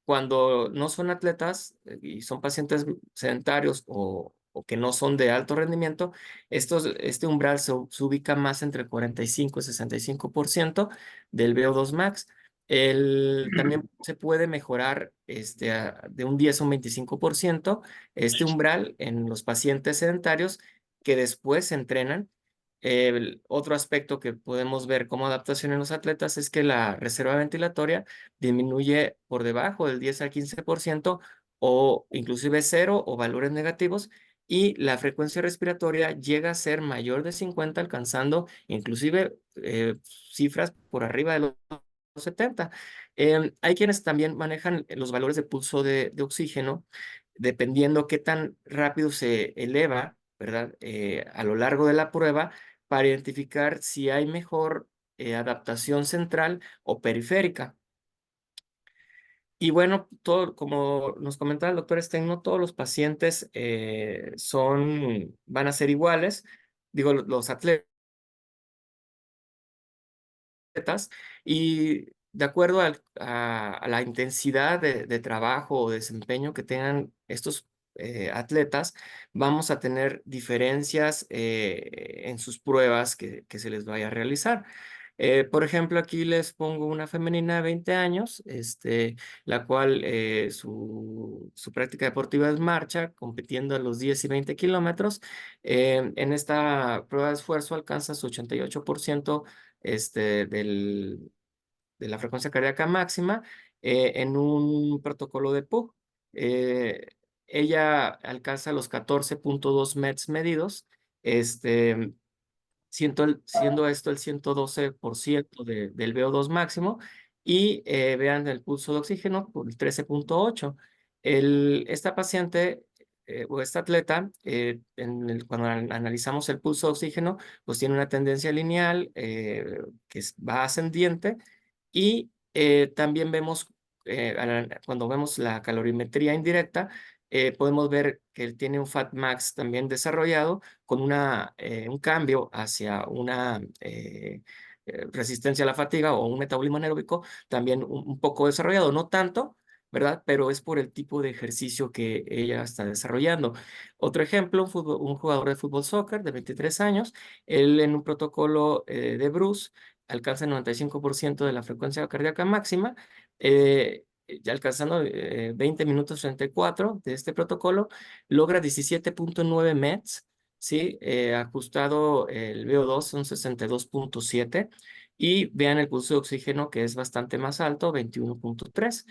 Cuando no son atletas y son pacientes sedentarios o que no son de alto rendimiento, este umbral se ubica más entre el 45 y 65% del VO2 max. También se puede mejorar de un 10 a un 25% este umbral en los pacientes sedentarios que después se entrenan. El otro aspecto que podemos ver como adaptación en los atletas es que la reserva ventilatoria disminuye por debajo del 10 al 15% o inclusive cero o valores negativos y la frecuencia respiratoria llega a ser mayor de 50, alcanzando inclusive cifras por arriba de los 70. Hay quienes también manejan los valores de pulso de oxígeno dependiendo qué tan rápido se eleva, ¿verdad? A lo largo de la prueba para identificar si hay mejor adaptación central o periférica. Y bueno, como nos comentaba el doctor Stein, no todos los pacientes van a ser iguales. Digo, los atletas, y de acuerdo a la intensidad de trabajo o desempeño que tengan estos atletas, vamos a tener diferencias en sus pruebas que se les vaya a realizar. Por ejemplo, aquí les pongo una femenina de 20 años, la cual su práctica deportiva es marcha, compitiendo a los 10 y 20 kilómetros. En esta prueba de esfuerzo alcanza su 88% de la frecuencia cardíaca máxima en un protocolo de PUG. Ella alcanza los 14.2 METs medidos, siendo esto el 112% del VO2 máximo, y vean el pulso de oxígeno por el 13.8. Esta paciente o esta atleta, cuando analizamos el pulso de oxígeno, pues tiene una tendencia lineal que va ascendiente y también vemos, cuando vemos la calorimetría indirecta, podemos ver que él tiene un Fat Max también desarrollado con un cambio hacia una resistencia a la fatiga o un metabolismo anaeróbico también un poco desarrollado, no tanto, ¿verdad? Pero es por el tipo de ejercicio que ella está desarrollando. Otro ejemplo, un jugador de fútbol soccer de 23 años, él en un protocolo de Bruce alcanza el 95% de la frecuencia cardíaca máxima, ya alcanzando 20 minutos 34 de este protocolo, logra 17.9 METs, ¿sí? Ajustado el VO2 son 62.7 y vean el pulso de oxígeno que es bastante más alto, 21.3.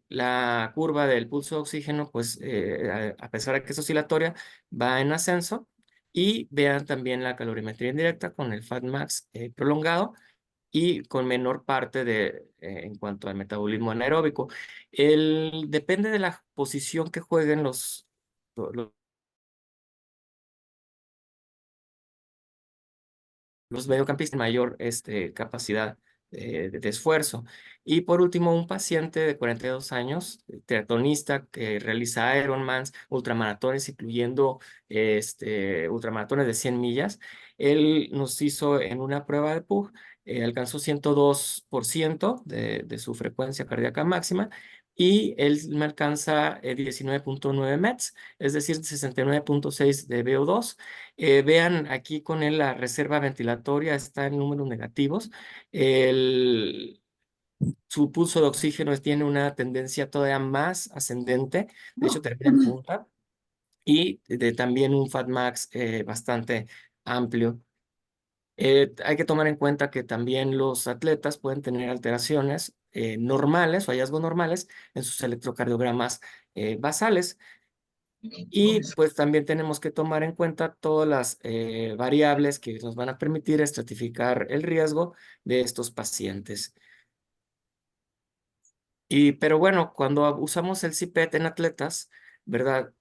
La curva del pulso de oxígeno, pues a pesar de que es oscilatoria, va en ascenso. Y vean también la calorimetría indirecta con el FatMax prolongado y con menor parte en cuanto al metabolismo anaeróbico. Depende de la posición que jueguen los los mediocampistas mayor capacidad de esfuerzo. Y por último, un paciente de 42 años, triatlonista que realiza Ironmans, ultramaratones, incluyendo ultramaratones de 100 millas. Él nos hizo en una prueba de PUG, alcanzó 102% de su frecuencia cardíaca máxima y él me alcanza 19.9 METs, es decir, 69.6 de VO2. Vean aquí con él la reserva ventilatoria está en números negativos. Su pulso de oxígeno tiene una tendencia todavía más ascendente, de hecho termina en punta, y también un Fatmax bastante amplio. Hay que tomar en cuenta que también los atletas pueden tener alteraciones normales o hallazgos normales en sus electrocardiogramas basales. Y pues también tenemos que tomar en cuenta todas las variables que nos van a permitir estratificar el riesgo de estos pacientes. Pero bueno, cuando usamos el CPET en atletas, ¿verdad?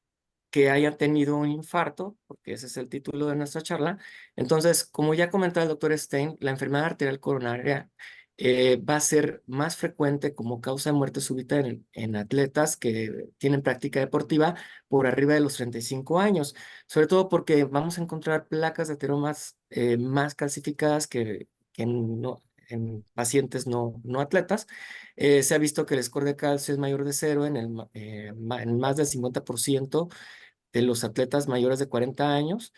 Que hayan tenido un infarto, porque ese es el título de nuestra charla. Entonces, como ya comentaba el doctor Stein, la enfermedad arterial coronaria va a ser más frecuente como causa de muerte súbita en atletas que tienen práctica deportiva por arriba de los 35 años, sobre todo porque vamos a encontrar placas de ateromas más calcificadas que en pacientes no atletas. Se ha visto que el score de calcio es mayor de cero en más del 50% de los atletas mayores de 40 años,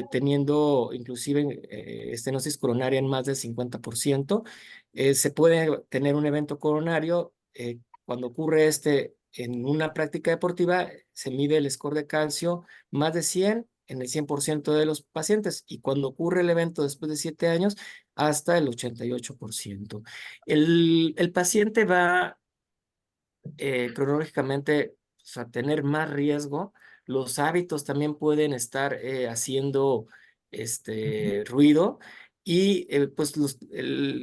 teniendo inclusive estenosis coronaria en más del 50%. Se puede tener un evento coronario. Cuando ocurre en una práctica deportiva, se mide el score de calcio más de 100 en el 100% de los pacientes, y cuando ocurre el evento después de 7 años, hasta el 88%. El paciente va cronológicamente, pues, a tener más riesgo. Los hábitos también pueden estar haciendo ruido, y pues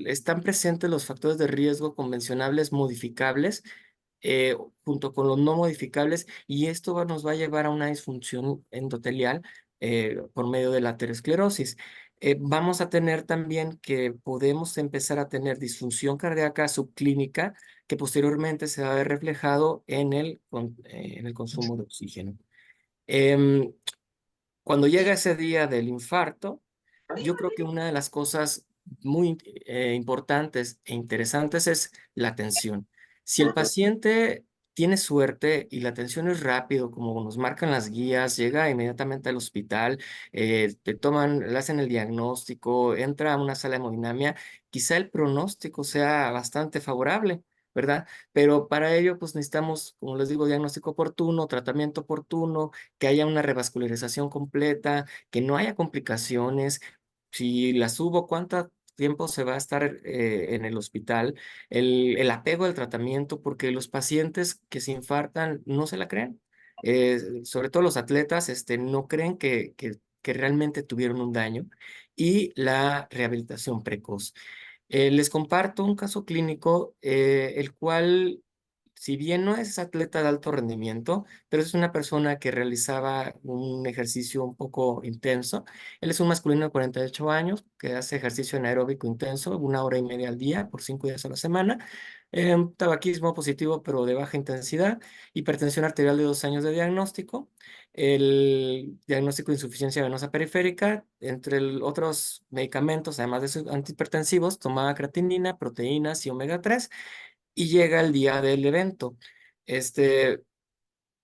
están presentes los factores de riesgo convencionables modificables junto con los no modificables, y esto nos va a llevar a una disfunción endotelial por medio de la aterosclerosis. Vamos a tener también que podemos empezar a tener disfunción cardíaca subclínica que posteriormente se va a ver reflejado en el consumo de oxígeno. Em, Cuando llega ese día del infarto, yo creo que una de las cosas muy importantes e interesantes es la atención. Si el paciente tiene suerte y la atención es rápido, como nos marcan las guías, llega inmediatamente al hospital, le hacen el diagnóstico, entra a una sala de hemodinamia, quizá el pronóstico sea bastante favorable, ¿verdad? Pero para ello, pues necesitamos, como les digo, diagnóstico oportuno, tratamiento oportuno, que haya una revascularización completa, que no haya complicaciones. Si las hubo, ¿cuánto tiempo se va a estar en el hospital? El apego al tratamiento, porque los pacientes que se infartan no se la creen. Sobre todo los atletas no creen que realmente tuvieron un daño. Y la rehabilitación precoz. Les comparto un caso clínico, el cual, si bien no es atleta de alto rendimiento, pero es una persona que realizaba un ejercicio un poco intenso. Él es un masculino de 48 años que hace ejercicio anaeróbico intenso, 1 hora y media al día, por 5 días a la semana. Tabaquismo positivo, pero de baja intensidad. Hipertensión arterial de 2 años de diagnóstico. El diagnóstico de insuficiencia venosa periférica, entre otros medicamentos, además de sus antihipertensivos, tomaba creatinina, proteínas y omega 3, y llega el día del evento.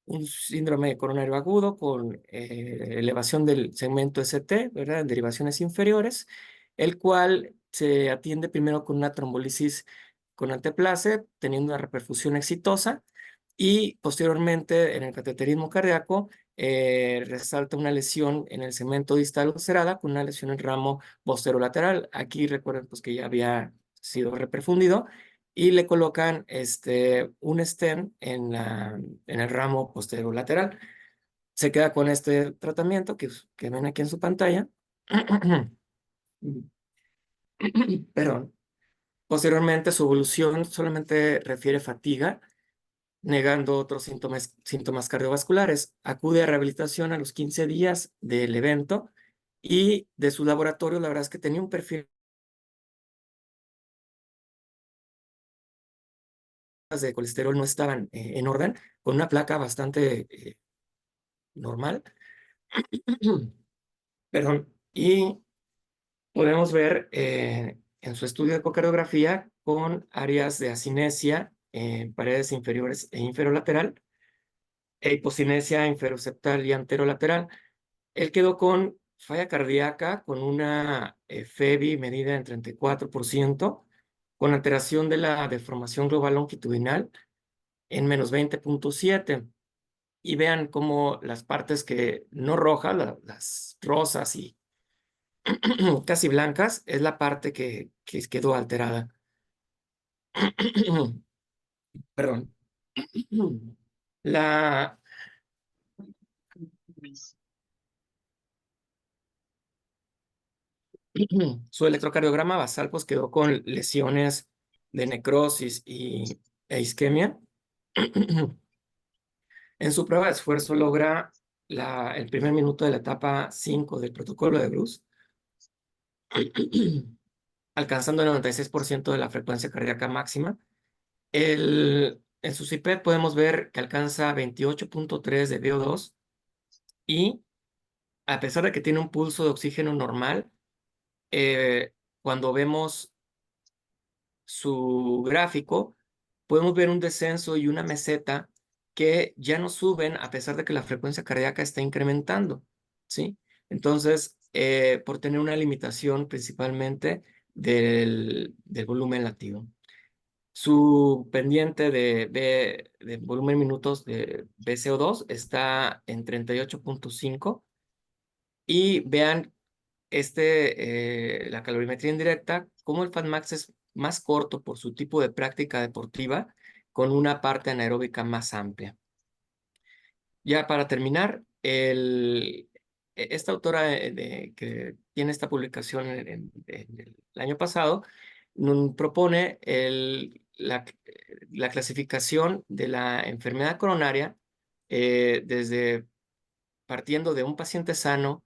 Un síndrome coronario agudo con elevación del segmento ST, ¿verdad? En derivaciones inferiores, el cual se atiende primero con una trombolisis con anteplace, teniendo una reperfusión exitosa, y posteriormente en el cateterismo cardíaco resalta una lesión en el segmento distal ulcerada con una lesión en el ramo posterolateral. Aquí recuerden pues que ya había sido reperfundido, y le colocan un stent en el ramo posterolateral. Se queda con este tratamiento que ven aquí en su pantalla. Perdón. Posteriormente, su evolución solamente refiere fatiga, negando otros síntomas cardiovasculares. Acude a rehabilitación a los 15 días del evento y de su laboratorio, la verdad es que tenía un perfil de colesterol no estaban en orden, con una placa bastante normal. Perdón. Y podemos ver en su estudio de ecocardiografía con áreas de acinesia en paredes inferiores e inferolateral, e hipocinesia inferoseptal y anterolateral. Él quedó con falla cardíaca con una FEBI medida en 34%, con alteración de la deformación global longitudinal en -20.7. Y vean cómo las partes que no rojas, las rosas y casi blancas, es la parte que quedó alterada. Perdón. La... Su electrocardiograma basal pues quedó con lesiones de necrosis e isquemia. En su prueba de esfuerzo logra el primer minuto de la etapa 5 del protocolo de Bruce, alcanzando el 96% de la frecuencia cardíaca máxima. En su CIPET podemos ver que alcanza 28.3 de VO2 y a pesar de que tiene un pulso de oxígeno normal, cuando vemos su gráfico, podemos ver un descenso y una meseta que ya no suben a pesar de que la frecuencia cardíaca está incrementando, ¿sí? Entonces, por tener una limitación principalmente del volumen latido. Su pendiente de volumen minutos de BCO2 está en 38.5 y vean la calorimetría indirecta, como el FatMax es más corto por su tipo de práctica deportiva, con una parte anaeróbica más amplia. Ya para terminar, esta autora que tiene esta publicación en el año pasado, propone la clasificación de la enfermedad coronaria desde partiendo de un paciente sano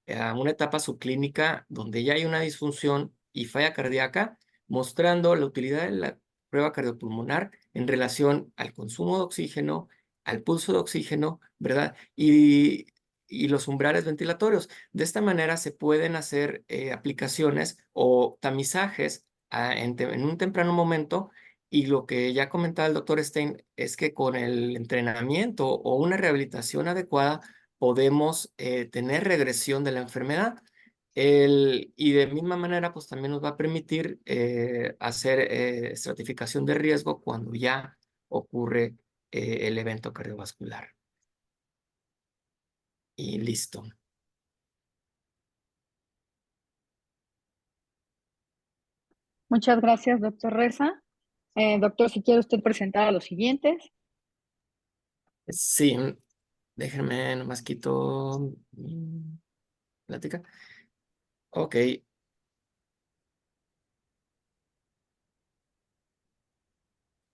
a una etapa subclínica donde ya hay una disfunción y falla cardíaca, mostrando la utilidad de la prueba cardiopulmonar en relación al consumo de oxígeno, al pulso de oxígeno, ¿verdad? Y los umbrales ventilatorios. De esta manera se pueden hacer aplicaciones o tamizajes en un temprano momento. Y lo que ya comentaba el doctor Stein es que con el entrenamiento o una rehabilitación adecuada, podemos tener regresión de la enfermedad. Y de misma manera, pues también nos va a permitir hacer estratificación de riesgo cuando ya ocurre el evento cardiovascular. Y listo. Muchas gracias, doctor Reza. Doctor, si quiere usted presentar a los siguientes. Sí, déjenme, nomás quito mi plática. Ok.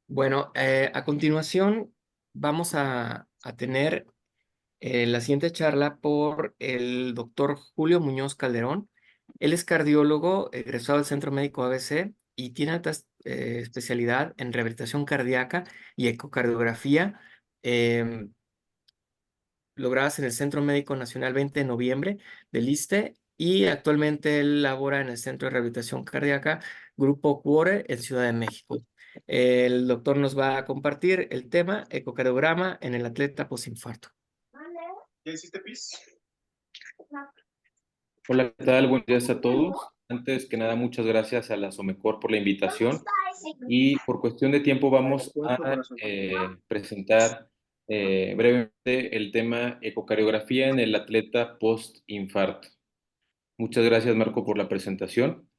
Bueno, a continuación vamos a tener la siguiente charla por el doctor Julio Muñoz Calderón. Él es cardiólogo, egresado del Centro Médico ABC y tiene alta especialidad en rehabilitación cardíaca y ecocardiografía, logradas en el Centro Médico Nacional 20 de noviembre del ISSSTE, y actualmente él labora en el Centro de Rehabilitación Cardíaca Grupo Cuore en Ciudad de México. El doctor nos va a compartir el tema ecocardiograma en el atleta posinfarto. ¿Ya hiciste pis? Hola, ¿qué tal? Buenos días a todos. Antes que nada, muchas gracias a la Somecor por la invitación. Y por cuestión de tiempo vamos a presentar brevemente el tema ecocardiografía en el atleta post-infarto. Muchas gracias, Marco, por la presentación.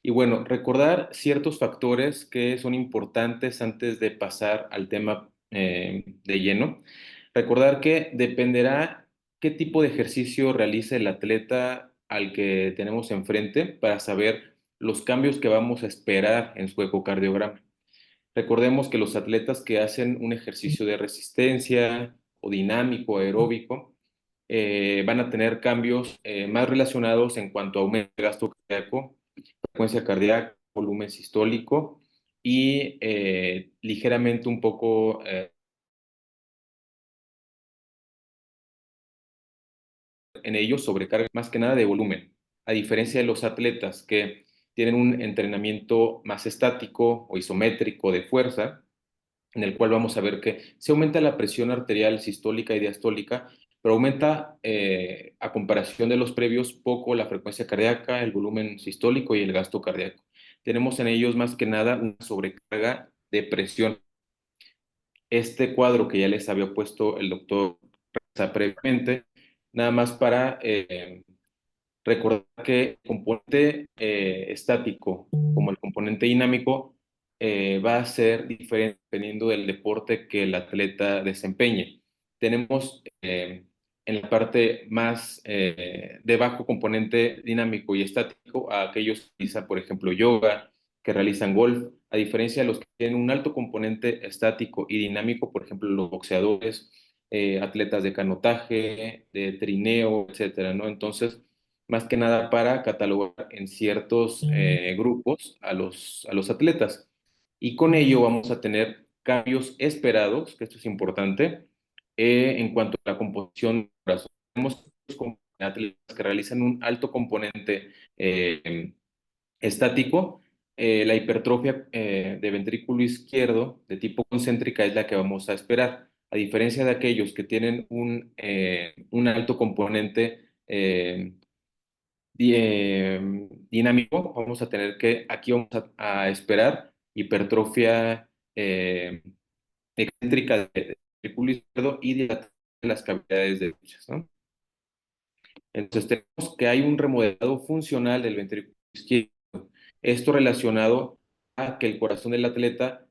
Y bueno, recordar ciertos factores que son importantes antes de pasar al tema de lleno. Recordar que dependerá qué tipo de ejercicio realice el atleta al que tenemos enfrente para saber los cambios que vamos a esperar en su ecocardiograma. Recordemos que los atletas que hacen un ejercicio de resistencia o dinámico, aeróbico, van a tener cambios más relacionados en cuanto a aumento de gasto cardíaco, frecuencia cardíaca, volumen sistólico y ligeramente un poco en ellos sobrecarga más que nada de volumen, a diferencia de los atletas que tienen un entrenamiento más estático o isométrico de fuerza, en el cual vamos a ver que se aumenta la presión arterial sistólica y diastólica, pero aumenta a comparación de los previos poco la frecuencia cardíaca, el volumen sistólico y el gasto cardíaco. Tenemos en ellos más que nada una sobrecarga de presión. Este cuadro que ya les había puesto el doctor previamente, nada más para recordar que el componente estático como el componente dinámico va a ser diferente dependiendo del deporte que el atleta desempeñe. Tenemos en la parte más de bajo componente dinámico y estático a aquellos que realizan, por ejemplo, yoga, que realizan golf, a diferencia de los que tienen un alto componente estático y dinámico, por ejemplo, los boxeadores, atletas de canotaje, de trineo, etcétera, ¿no? Entonces, más que nada para catalogar en ciertos grupos a los atletas. Y con ello vamos a tener cambios esperados, que esto es importante, en cuanto a la composición del corazón. Tenemos atletas que realizan un alto componente estático. La hipertrofia de ventrículo izquierdo de tipo concéntrica es la que vamos a esperar. A diferencia de aquellos que tienen un alto componente dinámico, vamos a tener que, aquí vamos a esperar hipertrofia excéntrica del ventrículo izquierdo y dilatación de las cavidades de derechas, ¿no? Entonces tenemos que hay un remodelado funcional del ventrículo izquierdo. Esto relacionado a que el corazón del atleta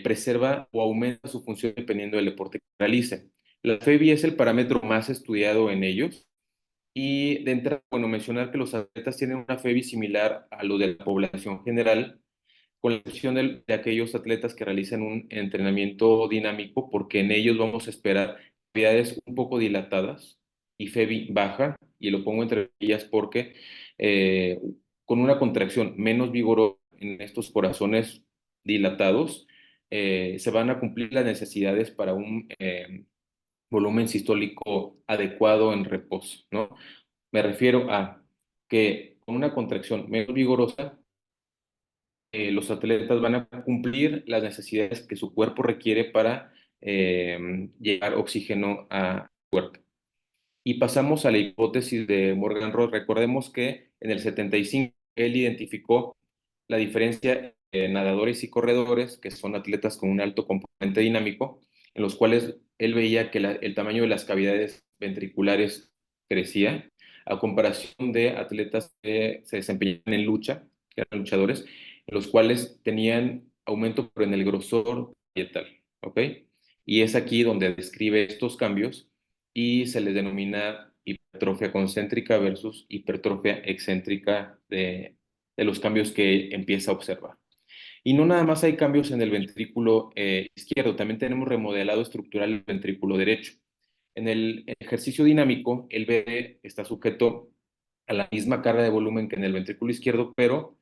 preserva o aumenta su función dependiendo del deporte que realice. La FEBI es el parámetro más estudiado en ellos. Y de entrada, bueno, mencionar que los atletas tienen una FEBI similar a lo de la población general, con la excepción de aquellos atletas que realizan un entrenamiento dinámico, porque en ellos vamos a esperar cavidades un poco dilatadas y FEBI baja, y lo pongo entre ellas porque eh, con una contracción menos vigorosa en estos corazones dilatados, se van a cumplir las necesidades para un volumen sistólico adecuado en reposo, ¿no? Me refiero a que con una contracción menos vigorosa, los atletas van a cumplir las necesidades que su cuerpo requiere para llevar oxígeno a cuerpo. Y pasamos a la hipótesis de Morgan Ross. Recordemos que en el 75 él identificó la diferencia entre nadadores y corredores, que son atletas con un alto componente dinámico, en los cuales él veía que el tamaño de las cavidades ventriculares crecía, a comparación de atletas que se desempeñaban en lucha, que eran luchadores, en los cuales tenían aumento pero en el grosor parietal, ¿ok? Y es aquí donde describe estos cambios y se les denomina hipertrofia concéntrica versus hipertrofia excéntrica de los cambios que empieza a observar. Y no nada más hay cambios en el ventrículo izquierdo, también tenemos remodelado estructural el ventrículo derecho. En el ejercicio dinámico, el BD está sujeto a la misma carga de volumen que en el ventrículo izquierdo, pero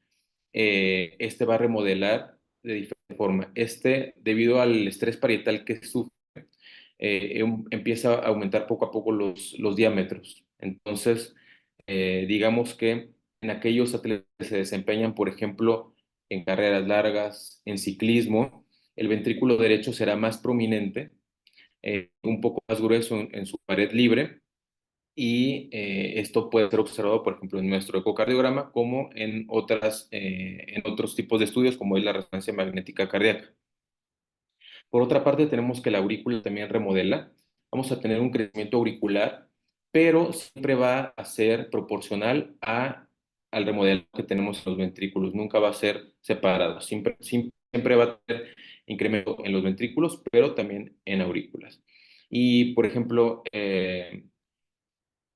este va a remodelar de diferente forma. Este, debido al estrés parietal que sufre, empieza a aumentar poco a poco los diámetros. Entonces, digamos que en aquellos atletas que se desempeñan, por ejemplo, en carreras largas, en ciclismo, el ventrículo derecho será más prominente, un poco más grueso en su pared libre, y esto puede ser observado, por ejemplo, en nuestro ecocardiograma, como en otros tipos de estudios, como es la resonancia magnética cardíaca. Por otra parte, tenemos que la aurícula también remodela. Vamos a tener un crecimiento auricular, pero siempre va a ser proporcional al remodelado que tenemos en los ventrículos. Nunca va a ser separado. Siempre va a tener incremento en los ventrículos, pero también en aurículas. Y, por ejemplo,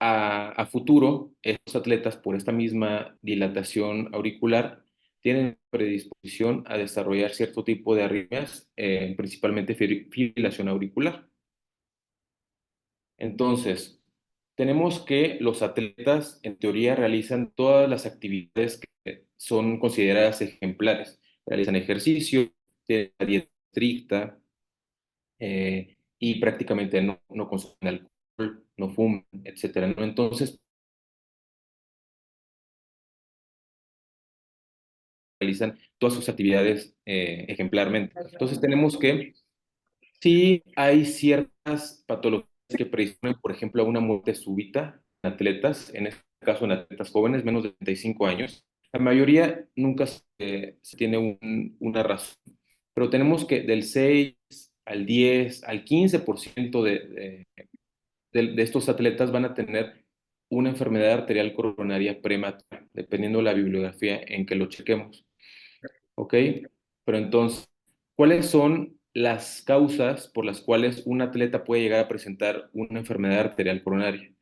a futuro, estos atletas, por esta misma dilatación auricular, tienen predisposición a desarrollar cierto tipo de arritmias, principalmente fibrilación auricular. Entonces, tenemos que los atletas, en teoría, realizan todas las actividades que son consideradas ejemplares. Realizan ejercicio, tienen una dieta estricta, y prácticamente no consumen alcohol, no fuman, etcétera, ¿no? Entonces, realizan todas sus actividades ejemplarmente. Entonces, tenemos que, sí hay ciertas patologías que predisponen, por ejemplo, a una muerte súbita en atletas, en este caso en atletas jóvenes, menos de 35 años. La mayoría nunca se tiene una razón, pero tenemos que del 6 al 10, al 15% de estos atletas van a tener una enfermedad arterial coronaria prematura, dependiendo de la bibliografía en que lo chequemos. ¿Ok? Pero entonces, ¿cuáles son las causas por las cuales un atleta puede llegar a presentar una enfermedad arterial coronaria?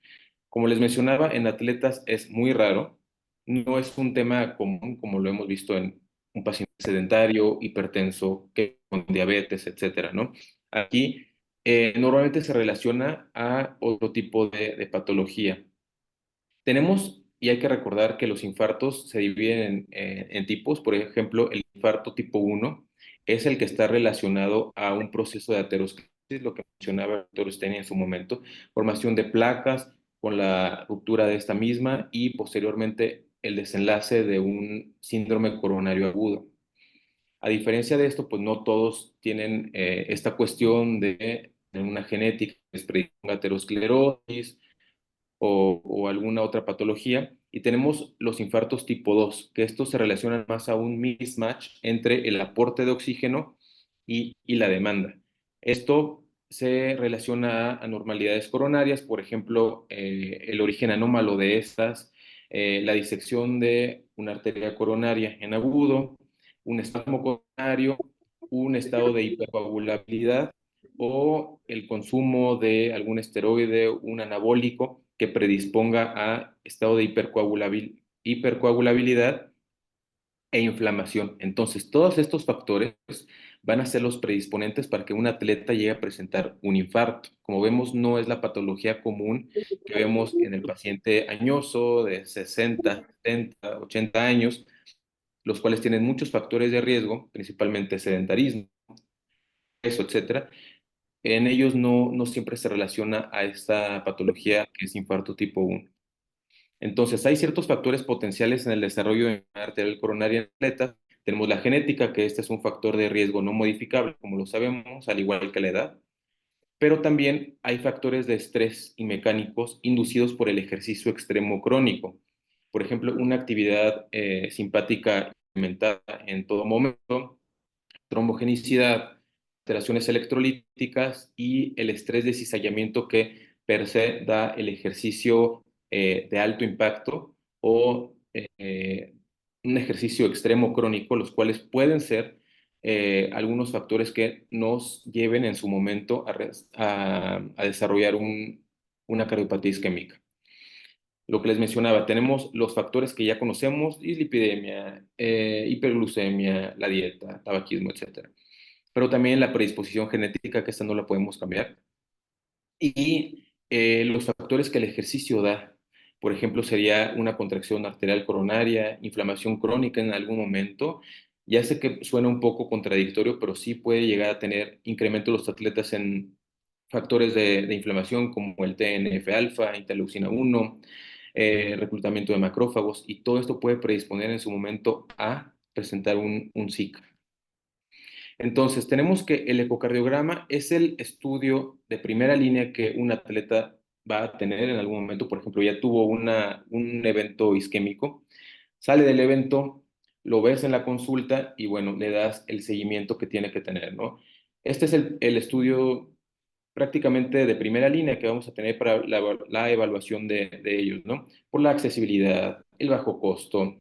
Como les mencionaba, en atletas es muy raro, no es un tema común como lo hemos visto en un paciente sedentario, hipertenso, que con diabetes, etcétera, ¿no? Aquí normalmente se relaciona a otro tipo de patología. Tenemos, y hay que recordar que los infartos se dividen en tipos. Por ejemplo, el infarto tipo 1 es el que está relacionado a un proceso de aterosclerosis, lo que mencionaba el doctor Stein en su momento, formación de placas con la ruptura de esta misma y posteriormente el desenlace de un síndrome coronario agudo. A diferencia de esto, pues no todos tienen esta cuestión de una genética que les predisponga a aterosclerosis o alguna otra patología. Y tenemos los infartos tipo 2, que estos se relacionan más a un mismatch entre el aporte de oxígeno y la demanda. Esto se relaciona a anormalidades coronarias, por ejemplo, el origen anómalo de estas, la disección de una arteria coronaria en agudo, un espasmo coronario, un estado de hipercoagulabilidad o el consumo de algún esteroide, un anabólico que predisponga a estado de hipercoagulabilidad e inflamación. Entonces, todos estos factores van a ser los predisponentes para que un atleta llegue a presentar un infarto. Como vemos, no es la patología común que vemos en el paciente añoso de 60, 70, 80 años, los cuales tienen muchos factores de riesgo, principalmente sedentarismo, peso, etcétera. En ellos no siempre se relaciona a esta patología que es infarto tipo 1. Entonces, hay ciertos factores potenciales en el desarrollo de enfermedad arterial coronaria en atletas. Tenemos la genética, que este es un factor de riesgo no modificable, como lo sabemos, al igual que la edad. Pero también hay factores de estrés y mecánicos inducidos por el ejercicio extremo crónico. Por ejemplo, una actividad simpática aumentada en todo momento, trombogenicidad, alteraciones electrolíticas y el estrés de cizallamiento que per se da el ejercicio de alto impacto o un ejercicio extremo crónico, los cuales pueden ser algunos factores que nos lleven en su momento a desarrollar una cardiopatía isquémica. Lo que les mencionaba, tenemos los factores que ya conocemos, dislipidemia, hiperglucemia, la dieta, tabaquismo, etcétera. Pero también la predisposición genética, que esta no la podemos cambiar. Y los factores que el ejercicio da, por ejemplo, sería una contracción arterial coronaria, inflamación crónica en algún momento. Ya sé que suena un poco contradictorio, pero sí puede llegar a tener incremento los atletas en factores de inflamación como el TNF-alfa, interleucina 1, reclutamiento de macrófagos, y todo esto puede predisponer en su momento a presentar un SICA. Entonces, tenemos que el ecocardiograma es el estudio de primera línea que un atleta va a tener en algún momento. Por ejemplo, ya tuvo un evento isquémico, sale del evento, lo ves en la consulta y bueno, le das el seguimiento que tiene que tener, ¿no? Este es el estudio prácticamente de primera línea que vamos a tener para la evaluación de ellos, ¿no? Por la accesibilidad, el bajo costo,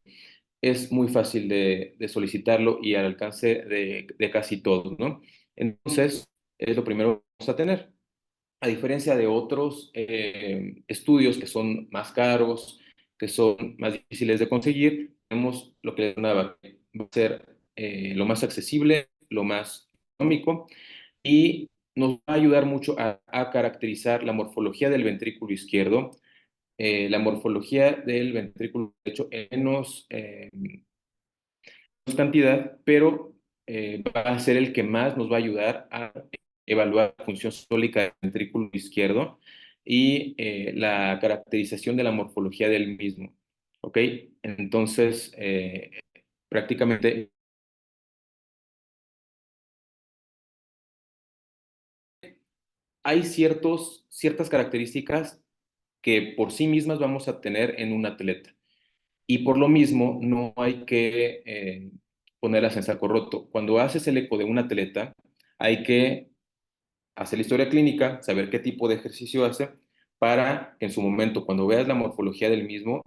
es muy fácil de solicitarlo y al alcance de casi todos, ¿no? Entonces, es lo primero que vamos a tener. A diferencia de otros estudios que son más caros, que son más difíciles de conseguir, tenemos lo que les llamaba, va a ser lo más accesible, lo más económico y nos va a ayudar mucho a caracterizar la morfología del ventrículo izquierdo, la morfología del ventrículo derecho en menos cantidad, pero va a ser el que más nos va a ayudar a evaluar la función sistólica del ventrículo izquierdo y la caracterización de la morfología del mismo. ¿Ok? Entonces, prácticamente hay ciertas características que por sí mismas vamos a tener en un atleta. Y por lo mismo, no hay que ponerlas en saco roto. Cuando haces el eco de un atleta, hay que hacer la historia clínica, saber qué tipo de ejercicio hace, para que en su momento, cuando veas la morfología del mismo,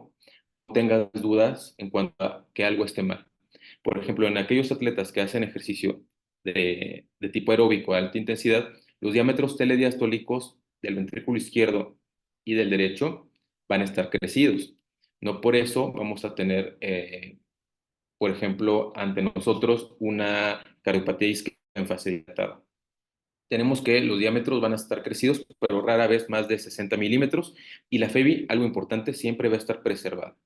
no tengas dudas en cuanto a que algo esté mal. Por ejemplo, en aquellos atletas que hacen ejercicio de tipo aeróbico a alta intensidad, los diámetros telediastólicos del ventrículo izquierdo y del derecho van a estar crecidos. No por eso vamos a tener, por ejemplo, ante nosotros una cardiopatía isquémica en fase dilatada. Tenemos que los diámetros van a estar crecidos, pero rara vez más de 60 milímetros, y la FEBI, algo importante, siempre va a estar preservada.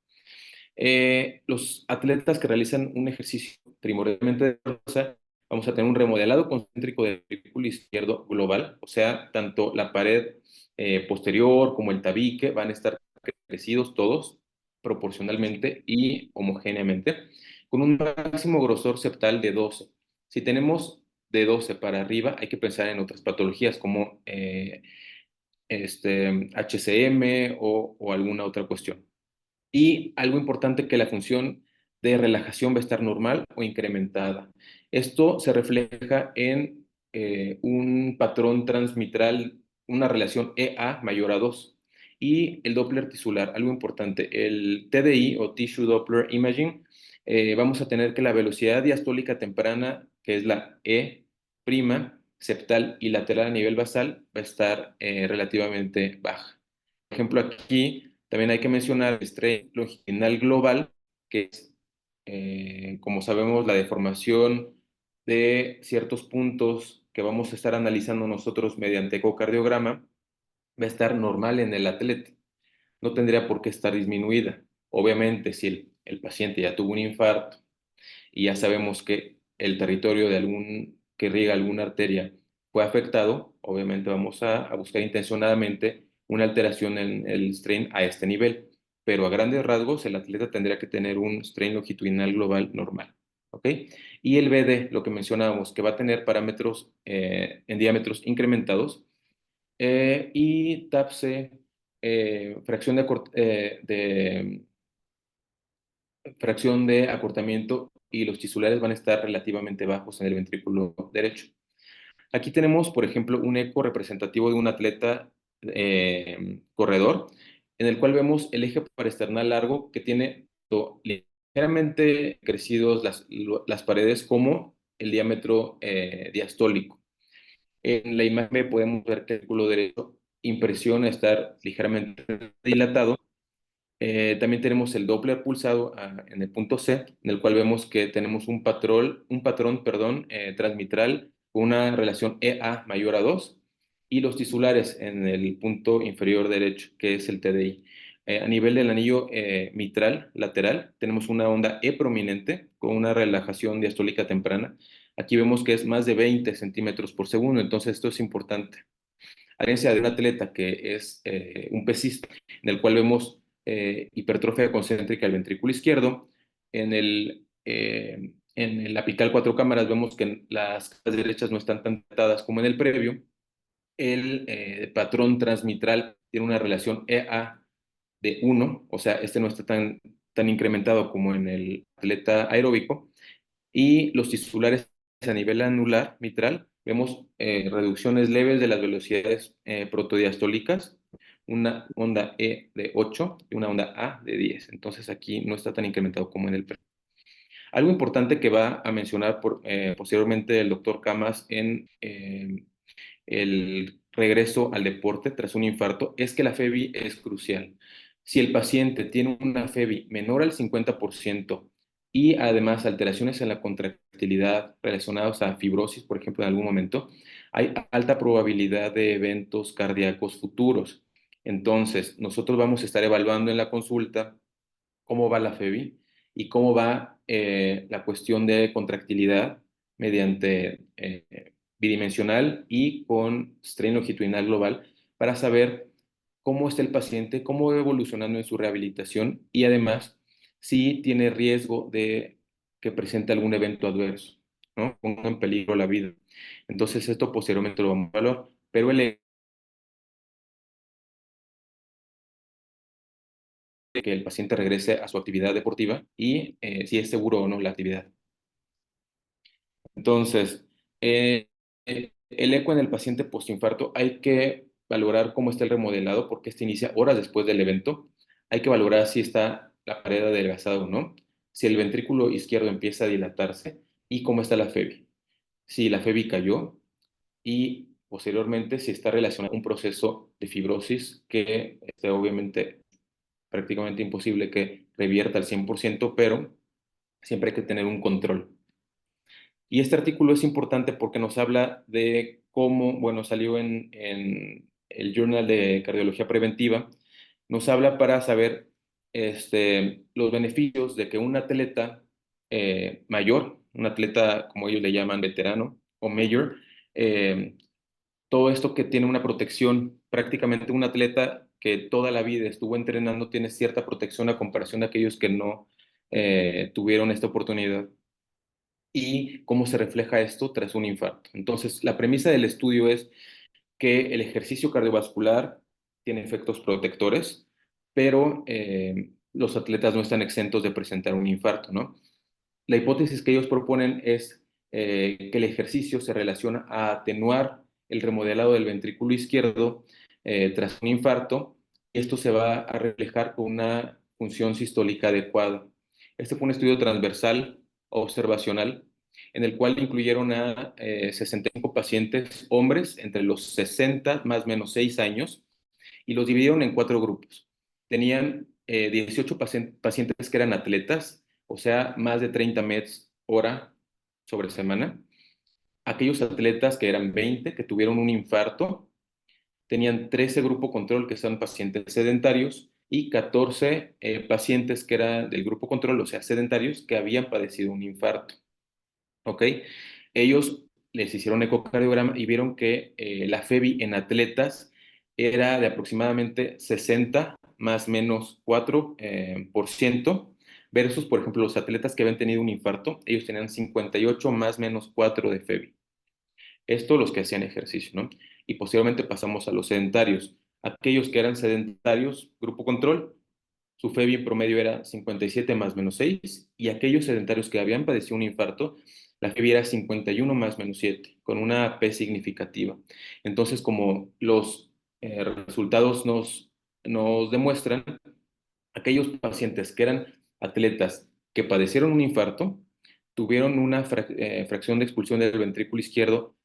Los atletas que realizan un ejercicio primordialmente de fuerza, vamos a tener un remodelado concéntrico del ventrículo izquierdo global, o sea, tanto la pared posterior como el tabique van a estar crecidos todos proporcionalmente y homogéneamente, con un máximo grosor septal de 12. Si tenemos de 12 para arriba, hay que pensar en otras patologías como HCM o alguna otra cuestión. Y algo importante, que la función de relajación va a estar normal o incrementada. Esto se refleja en un patrón transmitral, una relación EA mayor a 2. Y el Doppler tisular, algo importante, el TDI o Tissue Doppler Imaging, vamos a tener que la velocidad diastólica temprana, que es la E', septal y lateral a nivel basal, va a estar relativamente baja. Por ejemplo, aquí también hay que mencionar el strain longitudinal global, que es, como sabemos, la deformación de ciertos puntos que vamos a estar analizando nosotros mediante ecocardiograma, va a estar normal en el atleta. No tendría por qué estar disminuida. Obviamente, si el paciente ya tuvo un infarto y ya sabemos que el territorio que riega alguna arteria fue afectado, obviamente vamos a buscar intencionadamente una alteración en el strain a este nivel, pero a grandes rasgos el atleta tendría que tener un strain longitudinal global normal, ¿ok? Y el BD, lo que mencionábamos, que va a tener parámetros en diámetros incrementados, y TAPSE, fracción de acortamiento, y los tisulares van a estar relativamente bajos en el ventrículo derecho. Aquí tenemos, por ejemplo, un eco representativo de un atleta corredor, en el cual vemos el eje parasternal largo que tiene ligeramente crecidos las paredes como el diámetro diastólico. En la imagen podemos ver que el ventrículo derecho impresiona estar ligeramente dilatado. También tenemos el Doppler pulsado en el punto C, en el cual vemos que tenemos un patrón, transmitral con una relación EA mayor a 2, y los tisulares en el punto inferior derecho, que es el TDI. A nivel del anillo mitral lateral, tenemos una onda E prominente con una relajación diastólica temprana. Aquí vemos que es más de 20 centímetros por segundo, entonces esto es importante. A diferencia de un atleta que es un pesista, en el cual vemos hipertrofia concéntrica del ventrículo izquierdo, en el apical 4 cámaras vemos que las cámaras derechas no están tan tratadas como en el previo. El patrón transmitral tiene una relación EA de 1, o sea, este no está tan incrementado como en el atleta aeróbico, y los tisulares a nivel anular mitral, vemos reducciones leves de las velocidades protodiastólicas, una onda E de 8 y una onda A de 10. Entonces aquí no está tan incrementado como en el previo. Algo importante que va a mencionar posteriormente el doctor Camas en el regreso al deporte tras un infarto es que la FEBI es crucial. Si el paciente tiene una FEBI menor al 50%, y además alteraciones en la contractilidad relacionadas a fibrosis, por ejemplo, en algún momento, hay alta probabilidad de eventos cardíacos futuros. Entonces, nosotros vamos a estar evaluando en la consulta cómo va la FEBI y cómo va la cuestión de contractilidad mediante bidimensional y con strain longitudinal global para saber cómo está el paciente, cómo va evolucionando en su rehabilitación y además si tiene riesgo de que presente algún evento adverso, ¿no? Ponga en peligro la vida. Entonces esto posteriormente lo vamos a evaluar, pero el de que el paciente regrese a su actividad deportiva y si es seguro o no la actividad. Entonces, el eco en el paciente postinfarto hay que valorar cómo está el remodelado porque este inicia horas después del evento. Hay que valorar si está la pared adelgazada o no, si el ventrículo izquierdo empieza a dilatarse y cómo está la FEBI. Si la FEBI cayó y posteriormente si está relacionado a un proceso de fibrosis que obviamente prácticamente imposible que revierta al 100%, pero siempre hay que tener un control. Y este artículo es importante porque nos habla de cómo, bueno, salió en el Journal de Cardiología Preventiva, nos habla para saber los beneficios de que un atleta mayor, un atleta como ellos le llaman veterano o mayor, eh, todo esto que tiene una protección, prácticamente un atleta que toda la vida estuvo entrenando tiene cierta protección a comparación de aquellos que no tuvieron esta oportunidad y cómo se refleja esto tras un infarto. Entonces, la premisa del estudio es que el ejercicio cardiovascular tiene efectos protectores, pero los atletas no están exentos de presentar un infarto, ¿no? La hipótesis que ellos proponen es que el ejercicio se relaciona a atenuar el remodelado del ventrículo izquierdo tras un infarto, y esto se va a reflejar con una función sistólica adecuada. Este fue un estudio transversal observacional en el cual incluyeron a 65 pacientes hombres entre los 60 más o menos 6 años y los dividieron en 4 grupos. Tenían 18 pacientes que eran atletas, o sea, más de 30 meds hora sobre semana. Aquellos atletas que eran 20 que tuvieron un infarto, tenían 13 grupo control que son pacientes sedentarios y 14 pacientes que eran del grupo control, o sea, sedentarios, que habían padecido un infarto. ¿Ok? Ellos les hicieron ecocardiograma y vieron que la FEBI en atletas era de aproximadamente 60 más menos 4%, versus, por ejemplo, los atletas que habían tenido un infarto, ellos tenían 58 más menos 4 de FEBI. Esto los que hacían ejercicio, ¿no? Y posteriormente pasamos a los sedentarios. Aquellos que eran sedentarios, grupo control, su FEBI en promedio era 57 más menos 6, y aquellos sedentarios que habían padecido un infarto, la FEBI era 51 más menos 7, con una P significativa. Entonces, como los resultados nos demuestran, aquellos pacientes que eran atletas que padecieron un infarto, tuvieron una fracción de expulsión del ventrículo izquierdo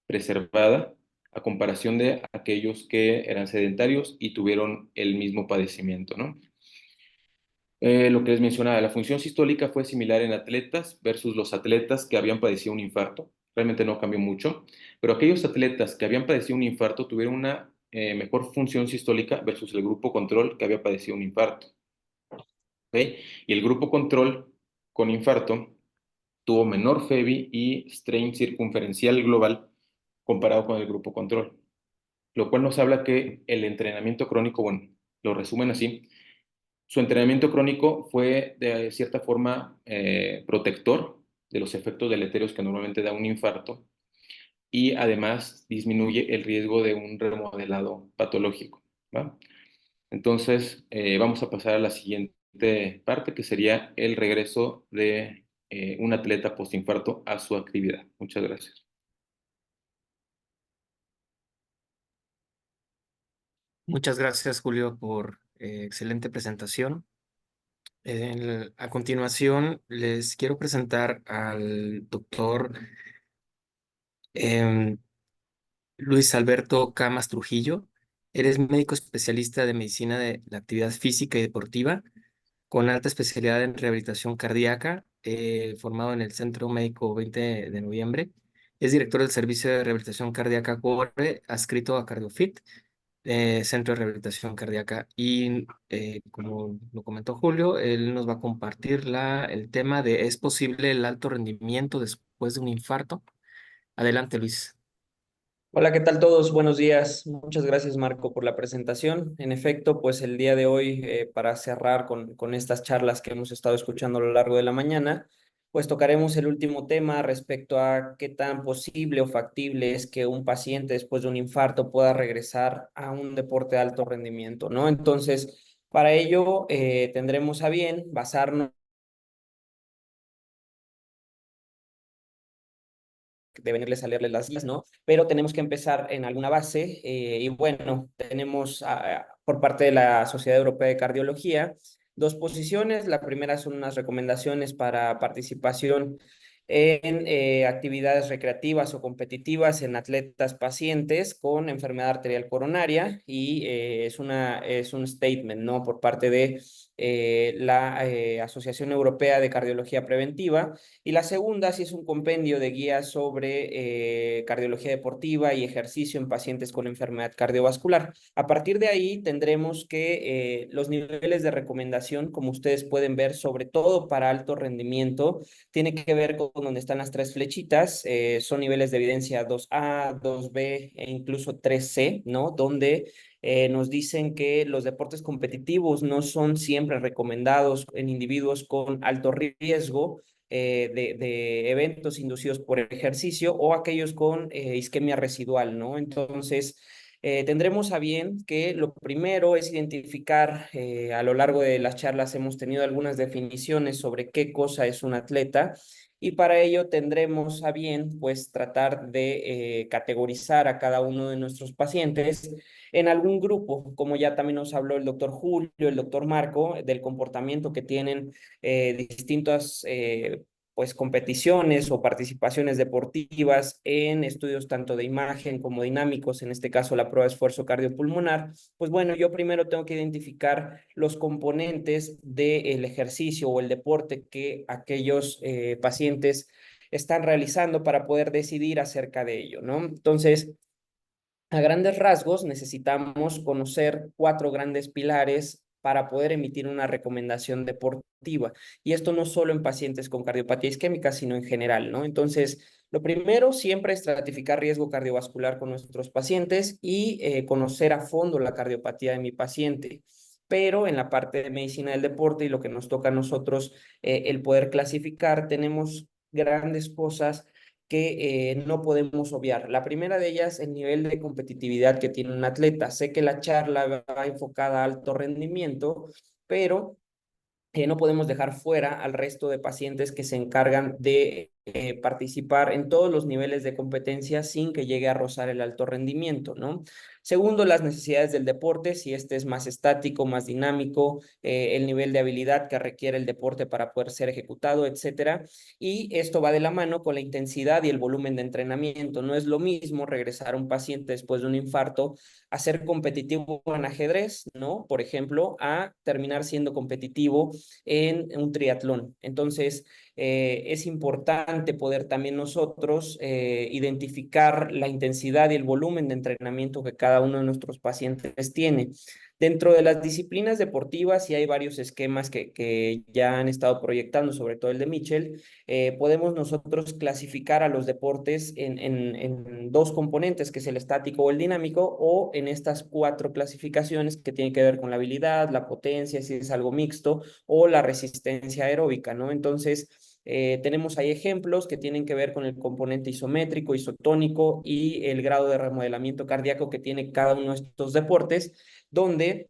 preservada a comparación de aquellos que eran sedentarios y tuvieron el mismo padecimiento, ¿no? Lo que les mencionaba, la función sistólica fue similar en atletas versus los atletas que habían padecido un infarto. Realmente no cambió mucho, pero aquellos atletas que habían padecido un infarto tuvieron una mejor función sistólica versus el grupo control que había padecido un infarto. ¿Okay? Y el grupo control con infarto tuvo menor FEBI y strain circunferencial global comparado con el grupo control, lo cual nos habla que el entrenamiento crónico, bueno, lo resumen así, su entrenamiento crónico fue de cierta forma protector de los efectos deleterios que normalmente da un infarto y además disminuye el riesgo de un remodelado patológico, ¿va? Entonces, vamos a pasar a la siguiente parte, que sería el regreso de un atleta postinfarto a su actividad. Muchas gracias. Muchas gracias, Julio, por excelente presentación. A continuación, les quiero presentar al doctor Luis Alberto Camas Trujillo. Eres médico especialista de medicina de la actividad física y deportiva, con alta especialidad en rehabilitación cardíaca formado en el Centro Médico 20 de Noviembre. Es director del Servicio de Rehabilitación Cardíaca CORE, adscrito a CardioFit, Centro de Rehabilitación Cardíaca. Y como lo comentó Julio, él nos va a compartir el tema de ¿es posible el alto rendimiento después de un infarto? Adelante, Luis. Hola, ¿qué tal todos? Buenos días. Muchas gracias, Marco, por la presentación. En efecto, pues el día de hoy, para cerrar con estas charlas que hemos estado escuchando a lo largo de la mañana, pues tocaremos el último tema respecto a qué tan posible o factible es que un paciente después de un infarto pueda regresar a un deporte de alto rendimiento, ¿no? Entonces, para ello, tendremos a bien basarnos de venirles a leerles las guías, ¿no? Pero tenemos que empezar en alguna base y bueno, tenemos por parte de la Sociedad Europea de Cardiología dos posiciones. La primera son unas recomendaciones para participación en actividades recreativas o competitivas en atletas pacientes con enfermedad arterial coronaria y es un statement, ¿no? Por parte de la Asociación Europea de Cardiología Preventiva. Y la segunda sí es un compendio de guías sobre cardiología deportiva y ejercicio en pacientes con enfermedad cardiovascular. A partir de ahí tendremos que los niveles de recomendación, como ustedes pueden ver, sobre todo para alto rendimiento, tiene que ver con donde están las tres flechitas, son niveles de evidencia 2A, 2B e incluso 3C, ¿no? Donde nos dicen que los deportes competitivos no son siempre recomendados en individuos con alto riesgo de eventos inducidos por ejercicio o aquellos con isquemia residual, ¿no? Entonces, tendremos a bien que lo primero es identificar, a lo largo de las charlas hemos tenido algunas definiciones sobre qué cosa es un atleta y para ello tendremos a bien pues tratar de categorizar a cada uno de nuestros pacientes en algún grupo, como ya también nos habló el doctor Julio, el doctor Marco, del comportamiento que tienen distintas pues competiciones o participaciones deportivas en estudios tanto de imagen como dinámicos, en este caso la prueba de esfuerzo cardiopulmonar. Pues bueno, yo primero tengo que identificar los componentes del ejercicio o el deporte que aquellos pacientes están realizando para poder decidir acerca de ello, ¿no? Entonces, a grandes rasgos, necesitamos conocer 4 grandes pilares para poder emitir una recomendación deportiva. Y esto no solo en pacientes con cardiopatía isquémica, sino en general, ¿no? Entonces, lo primero siempre es estratificar riesgo cardiovascular con nuestros pacientes y conocer a fondo la cardiopatía de mi paciente. Pero en la parte de medicina del deporte y lo que nos toca a nosotros, el poder clasificar, tenemos grandes cosas que no podemos obviar. La primera de ellas, el nivel de competitividad que tiene un atleta. Sé que la charla va enfocada a alto rendimiento, pero no podemos dejar fuera al resto de pacientes que se encargan de participar en todos los niveles de competencia sin que llegue a rozar el alto rendimiento, ¿no? Segundo, las necesidades del deporte, si este es más estático, más dinámico, el nivel de habilidad que requiere el deporte para poder ser ejecutado, etcétera. Y esto va de la mano con la intensidad y el volumen de entrenamiento. No es lo mismo regresar a un paciente después de un infarto a ser competitivo en ajedrez, ¿no? Por ejemplo, a terminar siendo competitivo en un triatlón. Entonces, es importante poder también nosotros identificar la intensidad y el volumen de entrenamiento que cada uno de nuestros pacientes tiene. Dentro de las disciplinas deportivas, y hay varios esquemas que ya han estado proyectando, sobre todo el de Mitchell, podemos nosotros clasificar a los deportes en 2 componentes, que es el estático o el dinámico, o en estas 4 clasificaciones que tienen que ver con la habilidad, la potencia, si es algo mixto, o la resistencia aeróbica, ¿no? Entonces, tenemos ahí ejemplos que tienen que ver con el componente isométrico, isotónico y el grado de remodelamiento cardíaco que tiene cada uno de estos deportes, donde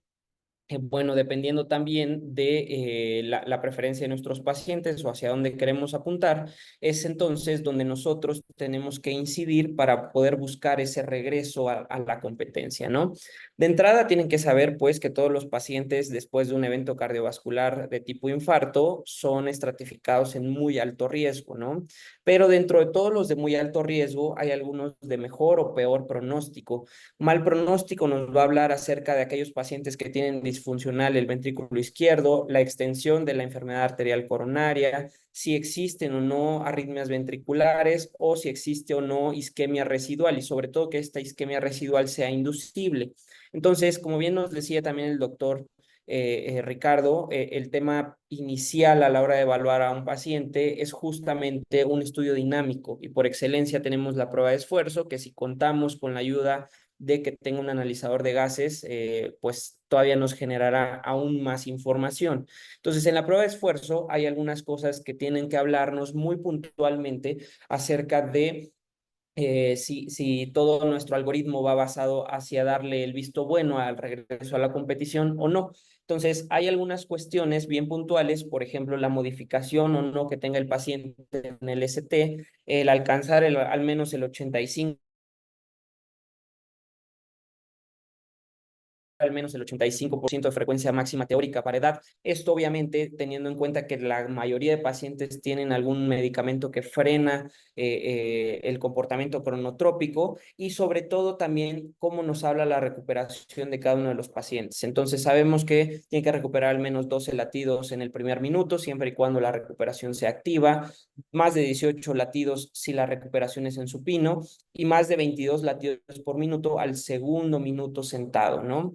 bueno, dependiendo también de la preferencia de nuestros pacientes o hacia dónde queremos apuntar, es entonces donde nosotros tenemos que incidir para poder buscar ese regreso a la competencia, ¿no? De entrada tienen que saber, pues, que todos los pacientes después de un evento cardiovascular de tipo infarto son estratificados en muy alto riesgo, ¿no? Pero dentro de todos los de muy alto riesgo hay algunos de mejor o peor pronóstico. Mal pronóstico nos va a hablar acerca de aquellos pacientes que tienen disfunción disfuncional el ventrículo izquierdo, la extensión de la enfermedad arterial coronaria, si existen o no arritmias ventriculares o si existe o no isquemia residual y sobre todo que esta isquemia residual sea inducible. Entonces, como bien nos decía también el doctor Ricardo, el tema inicial a la hora de evaluar a un paciente es justamente un estudio dinámico y por excelencia tenemos la prueba de esfuerzo que si contamos con la ayuda de que tenga un analizador de gases, pues todavía nos generará aún más información. Entonces, en la prueba de esfuerzo hay algunas cosas que tienen que hablarnos muy puntualmente acerca de si todo nuestro algoritmo va basado hacia darle el visto bueno al regreso a la competición o no. Entonces, hay algunas cuestiones bien puntuales, por ejemplo, la modificación o no que tenga el paciente en el ST, el alcanzar al menos el 85 al menos el 85% de frecuencia máxima teórica para edad. Esto obviamente teniendo en cuenta que la mayoría de pacientes tienen algún medicamento que frena el comportamiento cronotrópico y sobre todo también cómo nos habla la recuperación de cada uno de los pacientes. Entonces sabemos que tiene que recuperar al menos 12 latidos en el primer minuto, siempre y cuando la recuperación sea activa, más de 18 latidos si la recuperación es en supino y más de 22 latidos por minuto al segundo minuto sentado, ¿no?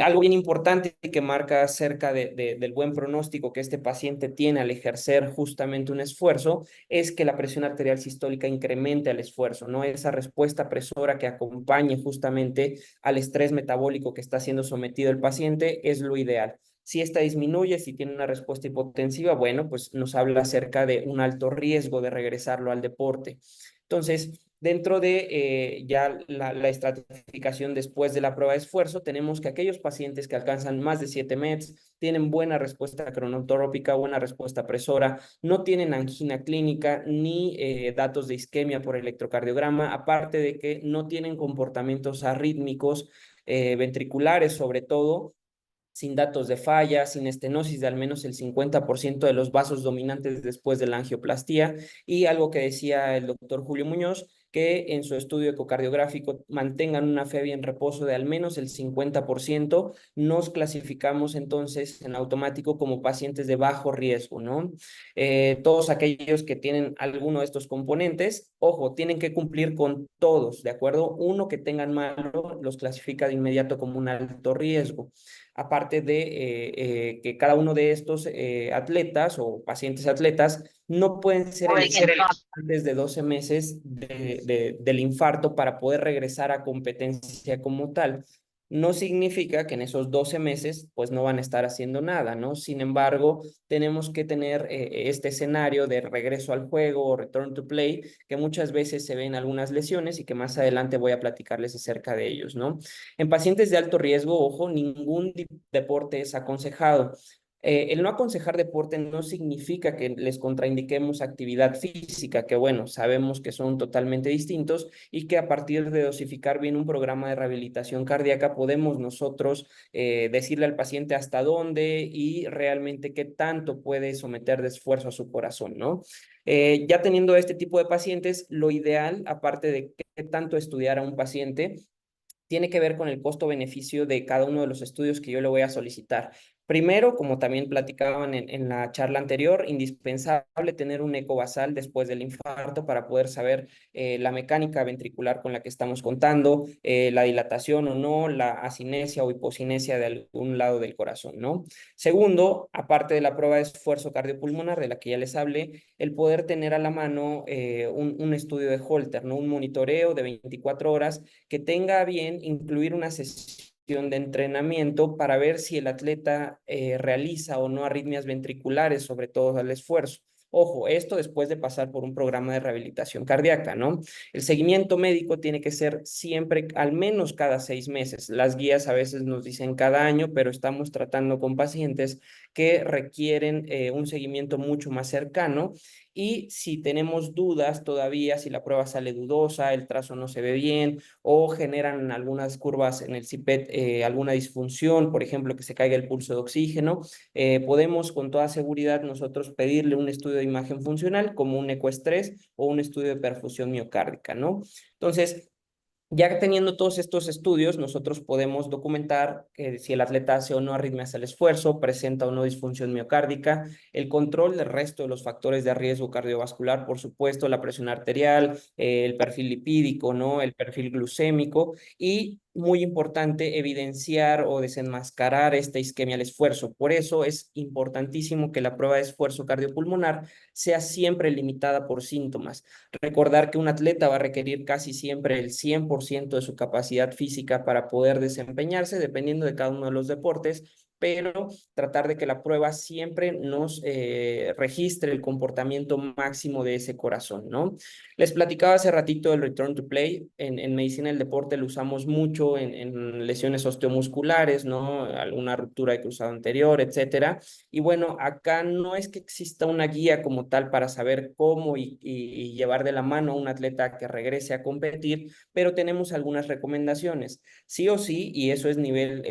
Algo bien importante que marca acerca del buen pronóstico que este paciente tiene al ejercer justamente un esfuerzo es que la presión arterial sistólica incremente al esfuerzo, ¿no? Esa respuesta presora que acompañe justamente al estrés metabólico que está siendo sometido el paciente es lo ideal. Si esta disminuye, si tiene una respuesta hipotensiva, bueno, pues nos habla acerca de un alto riesgo de regresarlo al deporte. Entonces, dentro de ya la estratificación después de la prueba de esfuerzo, tenemos que aquellos pacientes que alcanzan más de 7 METs tienen buena respuesta cronotrópica, buena respuesta presora, no tienen angina clínica ni datos de isquemia por electrocardiograma, aparte de que no tienen comportamientos arrítmicos ventriculares sobre todo, sin datos de falla, sin estenosis de al menos el 50% de los vasos dominantes después de la angioplastía y algo que decía el doctor Julio Muñoz, que en su estudio ecocardiográfico mantengan una FEBI en reposo de al menos el 50%, nos clasificamos entonces en automático como pacientes de bajo riesgo, ¿no? Todos aquellos que tienen alguno de estos componentes, ojo, tienen que cumplir con todos, ¿de acuerdo? Uno que tengan malo los clasifica de inmediato como un alto riesgo. Aparte de que cada uno de estos atletas o pacientes atletas no pueden ser antes de 12 meses del infarto para poder regresar a competencia como tal. No significa que en esos 12 meses pues no van a estar haciendo nada, ¿no? Sin embargo, tenemos que tener este escenario de regreso al juego o return to play, que muchas veces se ven algunas lesiones y que más adelante voy a platicarles acerca de ellos, ¿no? En pacientes de alto riesgo, ojo, ningún deporte es aconsejado. El no aconsejar deporte no significa que les contraindiquemos actividad física, que bueno, sabemos que son totalmente distintos y que a partir de dosificar bien un programa de rehabilitación cardíaca podemos nosotros decirle al paciente hasta dónde y realmente qué tanto puede someter de esfuerzo a su corazón, ¿no? Ya teniendo este tipo de pacientes, lo ideal, aparte de qué tanto estudiar a un paciente, tiene que ver con el costo-beneficio de cada uno de los estudios que yo le voy a solicitar. Primero, como también platicaban en la charla anterior, indispensable tener un eco basal después del infarto para poder saber la mecánica ventricular con la que estamos contando, la dilatación o no, la acinesia o hipocinesia de algún lado del corazón, ¿no? Segundo, aparte de la prueba de esfuerzo cardiopulmonar de la que ya les hablé, el poder tener a la mano un estudio de Holter, ¿no? Un monitoreo de 24 horas que tenga bien incluir una sesión de entrenamiento para ver si el atleta realiza o no arritmias ventriculares, sobre todo al esfuerzo. Ojo, esto después de pasar por un programa de rehabilitación cardíaca, ¿no? El seguimiento médico tiene que ser siempre, al menos cada 6 meses. Las guías a veces nos dicen cada año, pero estamos tratando con pacientes que requieren un seguimiento mucho más cercano. Y si tenemos dudas todavía, si la prueba sale dudosa, el trazo no se ve bien o generan algunas curvas en el CPET alguna disfunción, por ejemplo, que se caiga el pulso de oxígeno, podemos con toda seguridad nosotros pedirle un estudio de imagen funcional como un ecoestrés o un estudio de perfusión miocárdica, ¿no? Entonces, Ya teniendo todos estos estudios, nosotros podemos documentar que si el atleta hace o no arritmias al esfuerzo, presenta o no disfunción miocárdica, el control del resto de los factores de riesgo cardiovascular, por supuesto, la presión arterial, el perfil lipídico, ¿no? El perfil glucémico y, muy importante, evidenciar o desenmascarar esta isquemia al esfuerzo. Por eso es importantísimo que la prueba de esfuerzo cardiopulmonar sea siempre limitada por síntomas. Recordar que un atleta va a requerir casi siempre el 100% de su capacidad física para poder desempeñarse, dependiendo de cada uno de los deportes, pero tratar de que la prueba siempre nos registre el comportamiento máximo de ese corazón, ¿no? Les platicaba hace ratito del return to play. En medicina del deporte lo usamos mucho en lesiones osteomusculares, ¿no? Alguna ruptura de cruzado anterior, etcétera. Y bueno, acá no es que exista una guía como tal para saber cómo y llevar de la mano a un atleta que regrese a competir, pero tenemos algunas recomendaciones. Sí o sí, y eso es nivel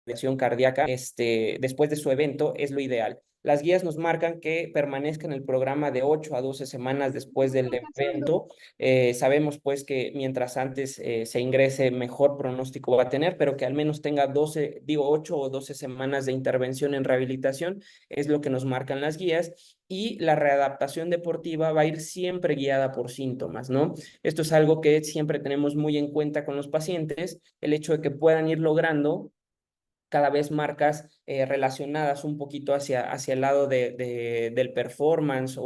de acción cardíaca, después de su evento, es lo ideal. Las guías nos marcan que permanezca en el programa de 8 a 12 semanas después del evento. Sabemos pues que mientras antes se ingrese, mejor pronóstico va a tener, pero que al menos tenga 8 o 12 semanas de intervención en rehabilitación, es lo que nos marcan las guías. Y la readaptación deportiva va a ir siempre guiada por síntomas, ¿no? Esto es algo que siempre tenemos muy en cuenta con los pacientes, el hecho de que puedan ir logrando cada vez marcas relacionadas un poquito hacia el lado del performance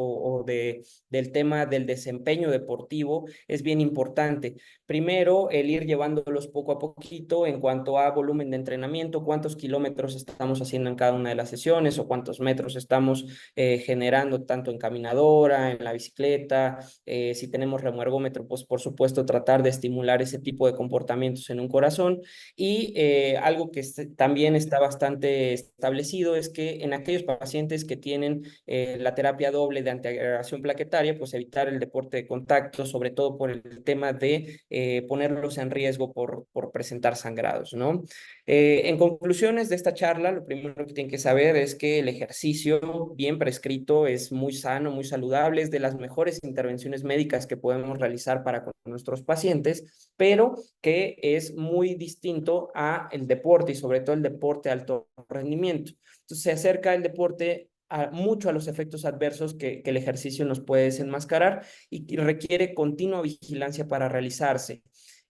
del tema del desempeño deportivo es bien importante. Primero, el ir llevándolos poco a poquito en cuanto a volumen de entrenamiento, cuántos kilómetros estamos haciendo en cada una de las sesiones o cuántos metros estamos generando tanto en caminadora, en la bicicleta, si tenemos remuergómetro, pues por supuesto tratar de estimular ese tipo de comportamientos en un corazón. Y algo que también está bastante establecido es que en aquellos pacientes que tienen la terapia doble de antiagregación plaquetaria, pues evitar el deporte de contacto, sobre todo por el tema de ponerlos en riesgo por presentar sangrados, ¿no? En conclusiones de esta charla, lo primero que tienen que saber es que el ejercicio bien prescrito es muy sano, muy saludable, es de las mejores intervenciones médicas que podemos realizar para con nuestros pacientes, pero que es muy distinto a el deporte y sobre todo el deporte de alto rendimiento. Entonces se acerca el deporte mucho a los efectos adversos que el ejercicio nos puede desenmascarar y requiere continua vigilancia para realizarse.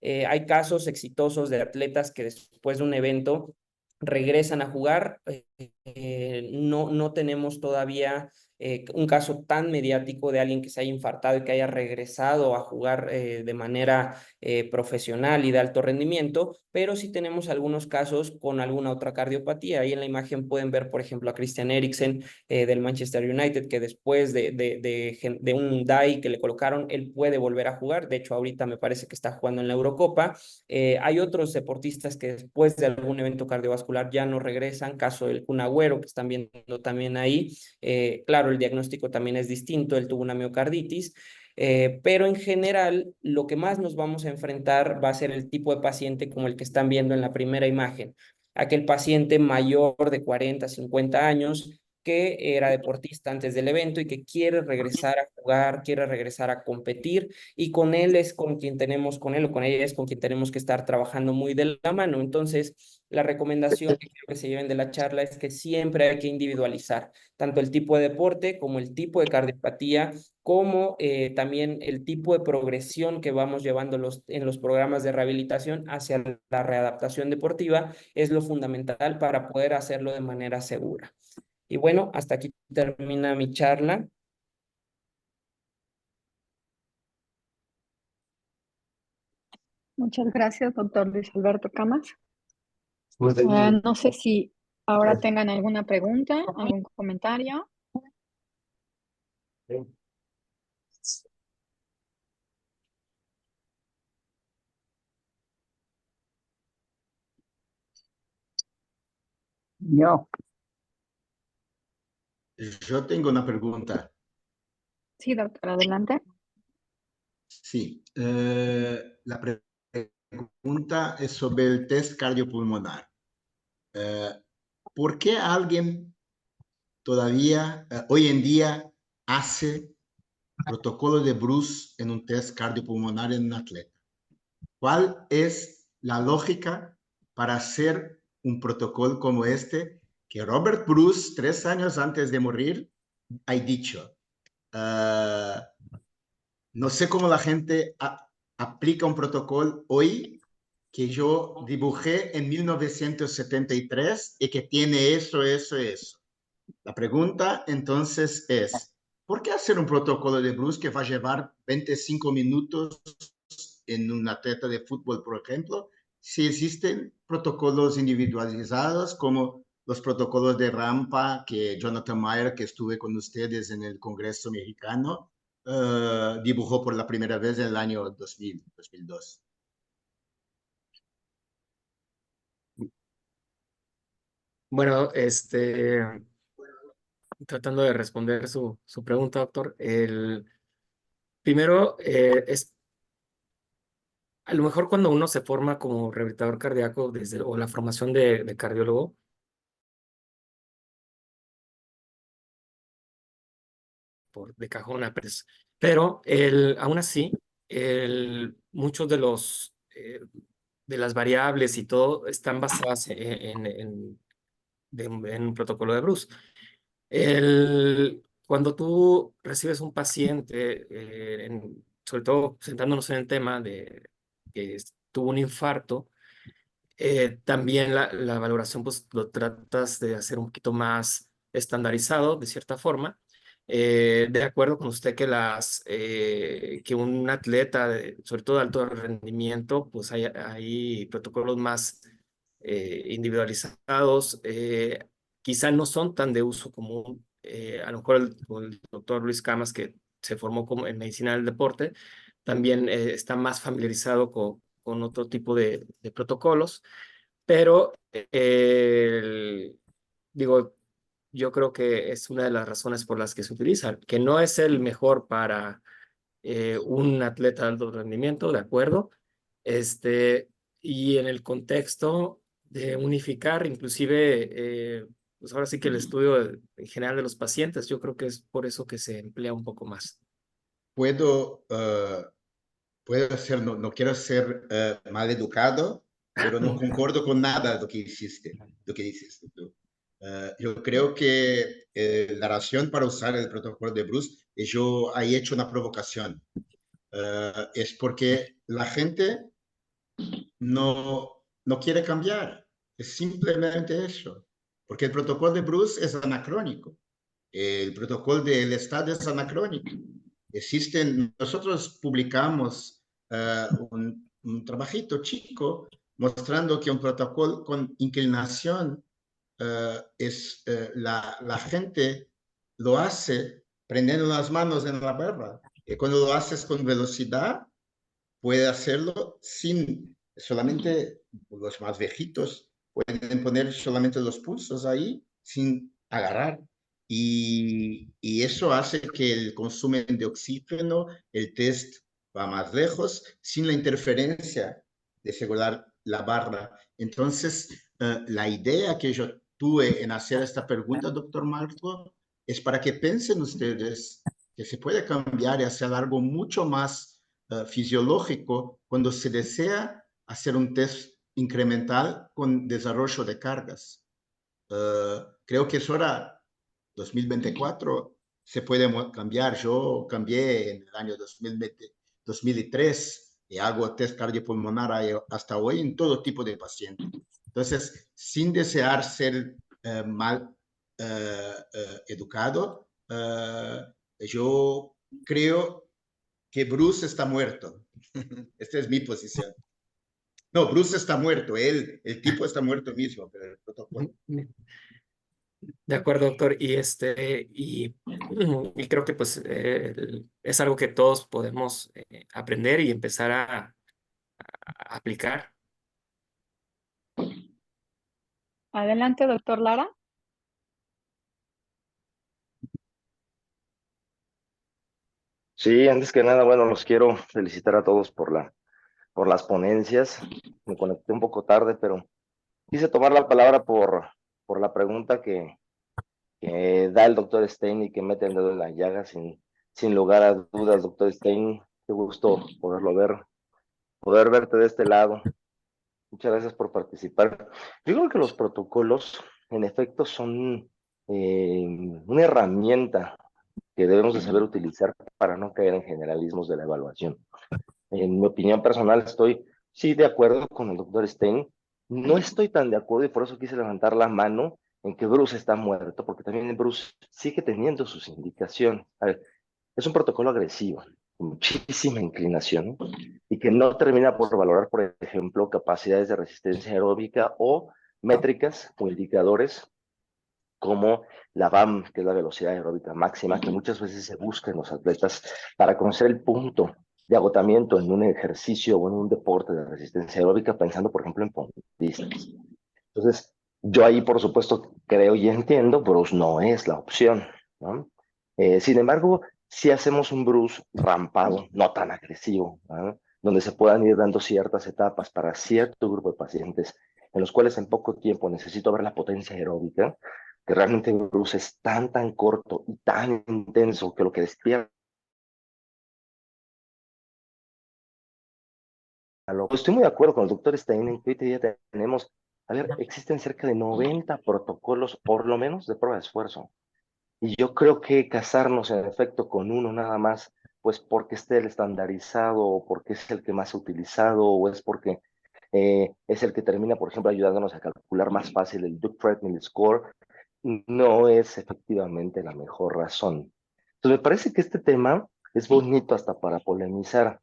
Hay casos exitosos de atletas que después de un evento regresan a jugar. No tenemos todavía un caso tan mediático de alguien que se haya infartado y que haya regresado a jugar de manera profesional y de alto rendimiento, pero sí tenemos algunos casos con alguna otra cardiopatía. Ahí en la imagen pueden ver, por ejemplo, a Christian Eriksen del Manchester United, que después de un DAI que le colocaron, él puede volver a jugar. De hecho, ahorita me parece que está jugando en la Eurocopa. Hay otros deportistas que después de algún evento cardiovascular ya no regresan, caso del Kun Agüero, que están viendo también ahí. Claro, el diagnóstico también es distinto, él tuvo una miocarditis, pero en general lo que más nos vamos a enfrentar va a ser el tipo de paciente como el que están viendo en la primera imagen, aquel paciente mayor de 40, 50 años que era deportista antes del evento y que quiere regresar a jugar, quiere regresar a competir, y con él es con quien tenemos, con él o con ella es con quien tenemos que estar trabajando muy de la mano. Entonces, la recomendación que quiero que se lleven de la charla es que siempre hay que individualizar tanto el tipo de deporte como el tipo de cardiopatía, como también el tipo de progresión que vamos llevando en los programas de rehabilitación hacia la readaptación deportiva, es lo fundamental para poder hacerlo de manera segura. Y bueno, hasta aquí termina mi charla. Muchas gracias, doctor Luis Alberto Camas. No sé si ahora tengan alguna pregunta, algún comentario. Yo. Yo tengo una pregunta. Sí, doctor, adelante. Sí, la pregunta es sobre el test cardiopulmonar. ¿Por qué alguien todavía hoy en día hace protocolo de Bruce en un test cardiopulmonar en un atleta. ¿Cuál es la lógica para hacer un protocolo como este que Robert Bruce, 3 años antes de morir, ha dicho? No sé cómo la gente aplica un protocolo hoy que yo dibujé en 1973 y que tiene eso, eso, eso. La pregunta entonces es, ¿por qué hacer un protocolo de Bruce que va a llevar 25 minutos en un atleta de fútbol, por ejemplo, si existen protocolos individualizados como los protocolos de rampa que Jonathan Mayer, que estuve con ustedes en el Congreso Mexicano, dibujó por la primera vez en el año 2002? Bueno, tratando de responder su pregunta, doctor, el primero es a lo mejor cuando uno se forma como rehabilitador cardíaco o la formación de cardiólogo, de cajón, pero aún así, muchos de las variables y todo están basadas en un protocolo de Bruce. Cuando tú recibes un paciente, sobre todo centrándonos en el tema de que tuvo un infarto, también la valoración pues lo tratas de hacer un poquito más estandarizado de cierta forma. De acuerdo con usted que un atleta, sobre todo de alto rendimiento, pues hay protocolos más individualizados, quizá no son tan de uso común. A lo mejor el doctor Luis Camas, que se formó como en medicina del deporte, también está más familiarizado con otro tipo de protocolos, pero digo, yo creo que es una de las razones por las que se utiliza, que no es el mejor para un atleta de alto rendimiento, de acuerdo, este, y en el contexto de unificar, inclusive, pues ahora sí que el estudio en general de los pacientes, yo creo que es por eso que se emplea un poco más. Puedo ser, no quiero ser mal educado, pero no concordo con nada de lo que hiciste, lo que dices tú. Yo creo que la razón para usar el protocolo de Bruce, y yo he hecho una provocación, es porque la gente no quiere cambiar. Es simplemente eso. Porque el protocolo de Bruce es anacrónico. El protocolo del Estado es anacrónico. Nosotros publicamos un trabajito chico mostrando que un protocolo con inclinación la gente lo hace prendiendo las manos en la barra. Y cuando lo haces con velocidad, puede hacerlo sin solamente los más viejitos pueden poner solamente los pulsos ahí sin agarrar. Y eso hace que el consumo de oxígeno, el test va más lejos sin la interferencia de asegurar la barra. Entonces, la idea que yo tuve en hacer esta pregunta, doctor Marco, es para que piensen ustedes que se puede cambiar y hacer algo mucho más fisiológico cuando se desea hacer un test incremental con desarrollo de cargas. Creo que es hora, 2024, se puede cambiar. Yo cambié en el año 2020, 2003 y hago test cardiopulmonar hasta hoy en todo tipo de pacientes. Entonces, sin desear ser mal educado, yo creo que Bruce está muerto. Esta es mi posición. No, Bruce está muerto, el tipo está muerto mismo, pero el protocolo. De acuerdo, doctor. Y creo que pues es algo que todos podemos aprender y empezar a aplicar. Adelante, doctor Lara. Sí, antes que nada, bueno, los quiero felicitar a todos por las ponencias. Me conecté un poco tarde, pero quise tomar la palabra por la pregunta que da el doctor Stein y que mete el dedo en la llaga Sin lugar a dudas, doctor Stein, qué gusto poder verte de este lado. Muchas gracias por participar. Yo creo que los protocolos, en efecto, son una herramienta que debemos de saber utilizar para no caer en generalismos de la evaluación. En mi opinión personal, estoy sí de acuerdo con el doctor Stein. No estoy tan de acuerdo y por eso quise levantar la mano en que Bruce está muerto, porque también Bruce sigue teniendo sus indicaciones. A ver, es un protocolo agresivo, con muchísima inclinación y que no termina por valorar, por ejemplo, capacidades de resistencia aeróbica o métricas o indicadores como la VAM, que es la velocidad aeróbica máxima, que muchas veces se busca en los atletas para conocer el punto de agotamiento en un ejercicio o en un deporte de resistencia aeróbica, pensando, por ejemplo, en fondistas. Entonces, yo ahí, por supuesto, creo y entiendo, Bruce no es la opción, ¿no? Sin embargo, si hacemos un Bruce rampado, no tan agresivo, ¿no? Donde se puedan ir dando ciertas etapas para cierto grupo de pacientes, en los cuales en poco tiempo necesito ver la potencia aeróbica, que realmente el Bruce es tan corto y tan intenso que lo que despierta. Estoy muy de acuerdo con el doctor Stein en que hoy día tenemos, a ver, existen cerca de 90 protocolos, por lo menos, de prueba de esfuerzo. Y yo creo que casarnos en efecto con uno nada más, pues porque esté el estandarizado o porque es el que más se ha utilizado o es porque es el que termina, por ejemplo, ayudándonos a calcular más fácil el Duke Treadmill Score, no es efectivamente la mejor razón. Entonces, me parece que este tema es bonito hasta para polemizar.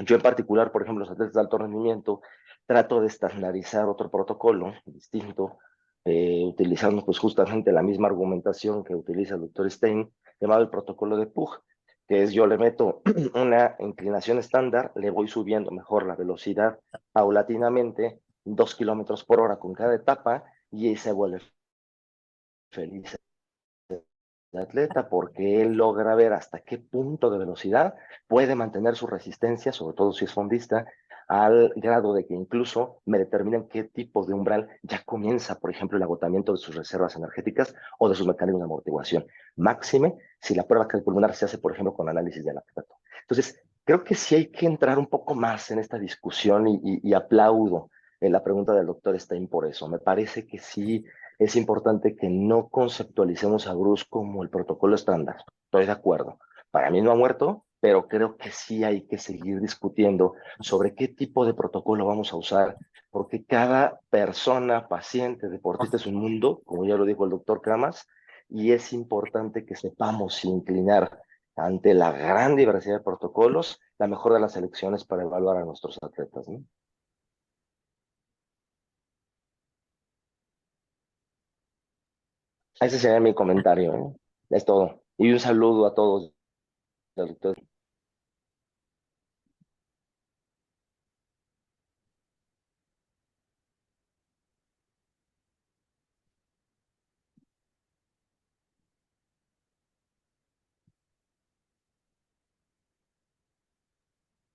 Yo en particular, por ejemplo, los atletas de alto rendimiento, trato de estandarizar otro protocolo distinto, utilizando pues justamente la misma argumentación que utiliza el doctor Stein, llamado el protocolo de Pug, que es yo le meto una inclinación estándar, le voy subiendo mejor la velocidad paulatinamente, 2 km/h con cada etapa, y se vuelve feliz el atleta porque él logra ver hasta qué punto de velocidad puede mantener su resistencia, sobre todo si es fondista, al grado de que incluso me determinan qué tipo de umbral ya comienza, por ejemplo, el agotamiento de sus reservas energéticas o de sus mecanismos de amortiguación. Máxime si la prueba cardiopulmonar se hace, por ejemplo, con análisis de lactato. Entonces, creo que sí hay que entrar un poco más en esta discusión y aplaudo en la pregunta del doctor Stein por eso. Me parece que sí es importante que no conceptualicemos a Bruce como el protocolo estándar. Estoy de acuerdo. Para mí no ha muerto, pero creo que sí hay que seguir discutiendo sobre qué tipo de protocolo vamos a usar, porque cada persona, paciente, deportista es un mundo, como ya lo dijo el doctor Camas, y es importante que sepamos inclinar ante la gran diversidad de protocolos la mejor de las elecciones para evaluar a nuestros atletas, ¿no? Ese sería mi comentario, ¿eh? Es todo. Y un saludo a todos, doctor.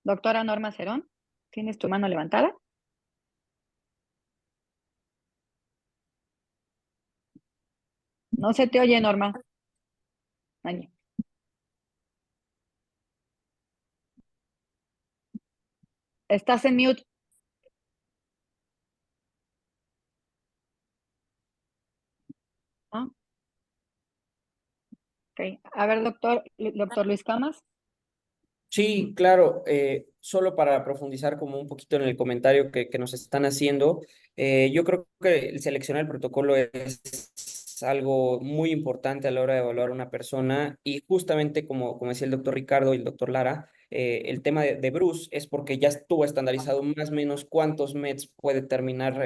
Doctora Norma Cerón, ¿tienes tu mano levantada? No se te oye, Norma. Ay, estás en mute. Ah, ok. A ver, doctor Luis Camas. Sí, claro, solo para profundizar como un poquito en el comentario que nos están haciendo, yo creo que el seleccionar el protocolo es algo muy importante a la hora de evaluar a una persona y justamente como decía el doctor Ricardo y el doctor Lara, el tema de Bruce es porque ya estuvo estandarizado más o menos cuántos METs puede terminar